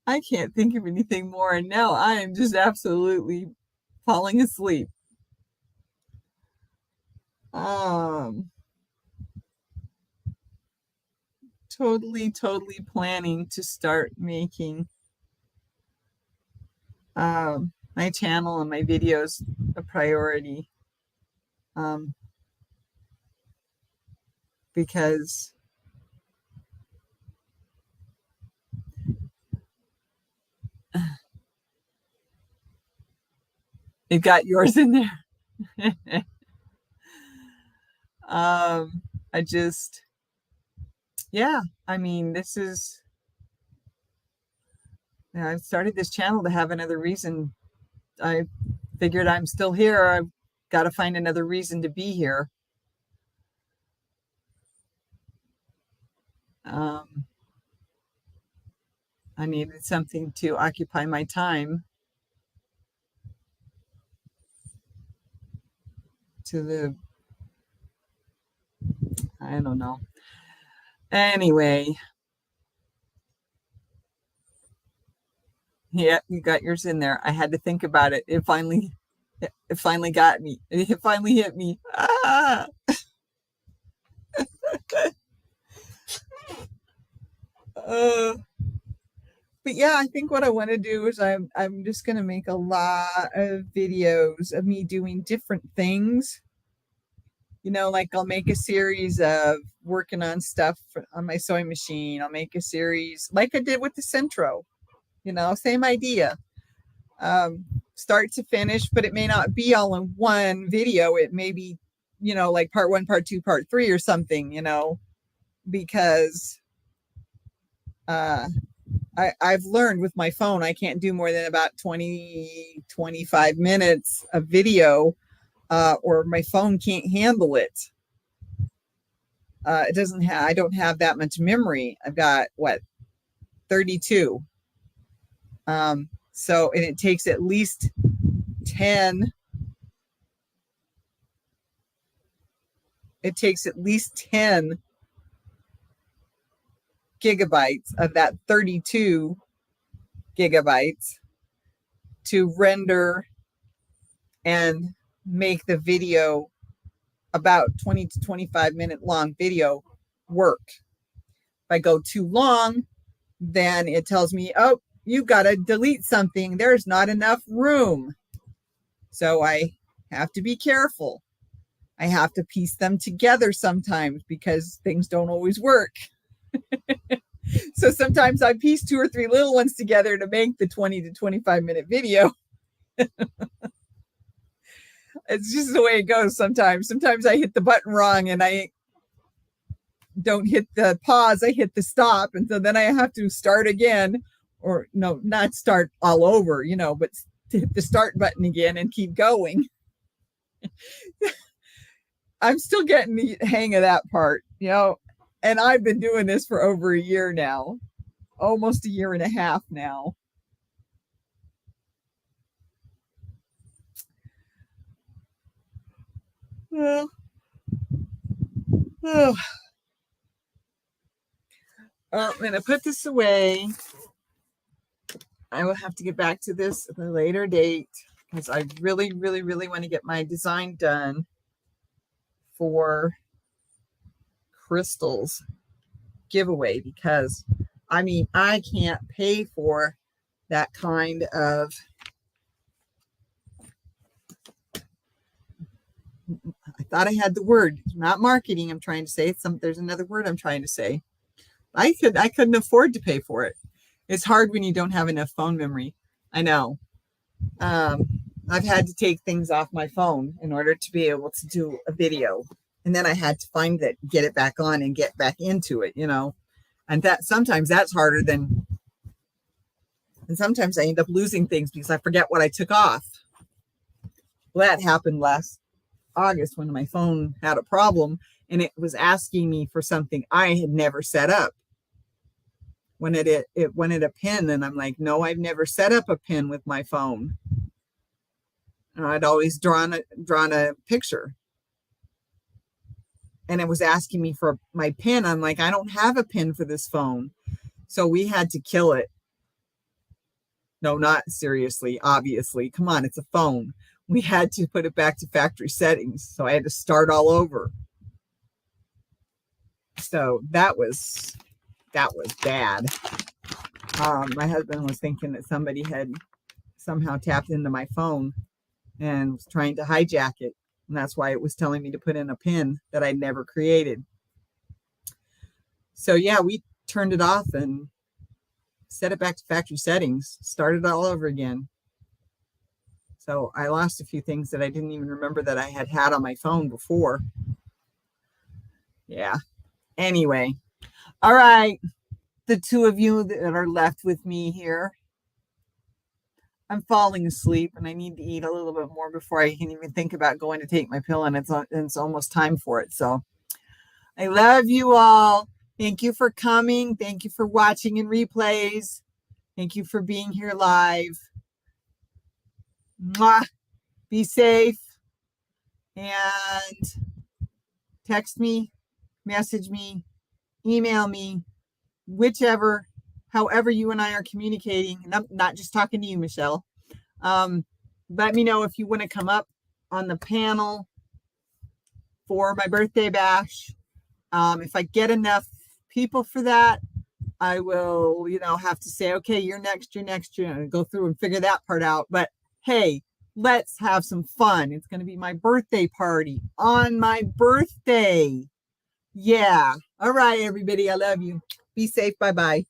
I can't think of anything more, and now I am just absolutely falling asleep. Totally planning to start making my channel and my videos a priority, because it got yours in there. I just, yeah, I mean, I've started this channel to have another reason. I figured I'm still here. I've got to find another reason to be here. I needed something to occupy my time I don't know. Anyway. Yeah, you got yours in there. I had to think about it. It finally got me. It finally hit me. Ah! But yeah, I think what I want to do is I'm just going to make a lot of videos of me doing different things. Like I'll make a series of working on stuff on my sewing machine. I'll make a series like I did with the Centro. Same idea. Start to finish, but it may not be all in one video. It may be, like part 1, part 2, part 3 or something, because I've learned with my phone, I can't do more than about 20-25 minutes of video, or my phone can't handle it. I don't have that much memory. I've got 32. So, and it takes at least 10 gigabytes of that 32 gigabytes to render and make the video, about 20 to 25 minute long video, work. If I go too long, then it tells me, oh, you got to delete something. There's not enough room. So I have to be careful. I have to piece them together sometimes because things don't always work. So sometimes I piece 2 or 3 little ones together to make the 20 to 25-minute video. It's just the way it goes sometimes. Sometimes I hit the button wrong and I don't hit the pause, I hit the stop. And so then I have to start again, or no, not start all over, but hit the start button again and keep going. I'm still getting the hang of that part, and I've been doing this for over a year now, almost a year and a half now. Well, I'm going to put this away. I will have to get back to this at a later date because I really, really, really want to get my design done for Crystal's giveaway, because I can't pay for that kind of I thought I had the word, not marketing. I'm trying to say there's another word I'm trying to say. I couldn't afford to pay for it. It's hard when you don't have enough phone memory. I know. I've had to take things off my phone in order to be able to do a video. And then I had to find it, get it back on and get back into it, And that sometimes that's harder and sometimes I end up losing things because I forget what I took off. Well, that happened last August when my phone had a problem and it was asking me for something I had never set up. When it wanted a pin, and I'm like, no, I've never set up a pin with my phone. And I'd always drawn a picture. And it was asking me for my pin. I'm like, I don't have a pin for this phone. So we had to kill it. No, not seriously, obviously. Come on, it's a phone. We had to put it back to factory settings. So I had to start all over. So that was bad. My husband was thinking that somebody had somehow tapped into my phone and was trying to hijack it. And that's why it was telling me to put in a pin that I'd never created. So yeah, we turned it off and set it back to factory settings, started all over again. So I lost a few things that I didn't even remember that I had on my phone before. Yeah. Anyway. All right. The two of you that are left with me here. I'm falling asleep and I need to eat a little bit more before I can even think about going to take my pill, and it's almost time for it. So I love you all. Thank you for coming. Thank you for watching in replays. Thank you for being here live. Mwah. Be safe and text me, message me, email me, however you and I are communicating. And I'm not just talking to you, Michelle. Let me know if you want to come up on the panel for my birthday bash. If I get enough people for that, I will, have to say, okay, you're next, and go through and figure that part out. But hey, let's have some fun. It's going to be my birthday party on my birthday. Yeah. All right, everybody. I love you. Be safe. Bye-bye.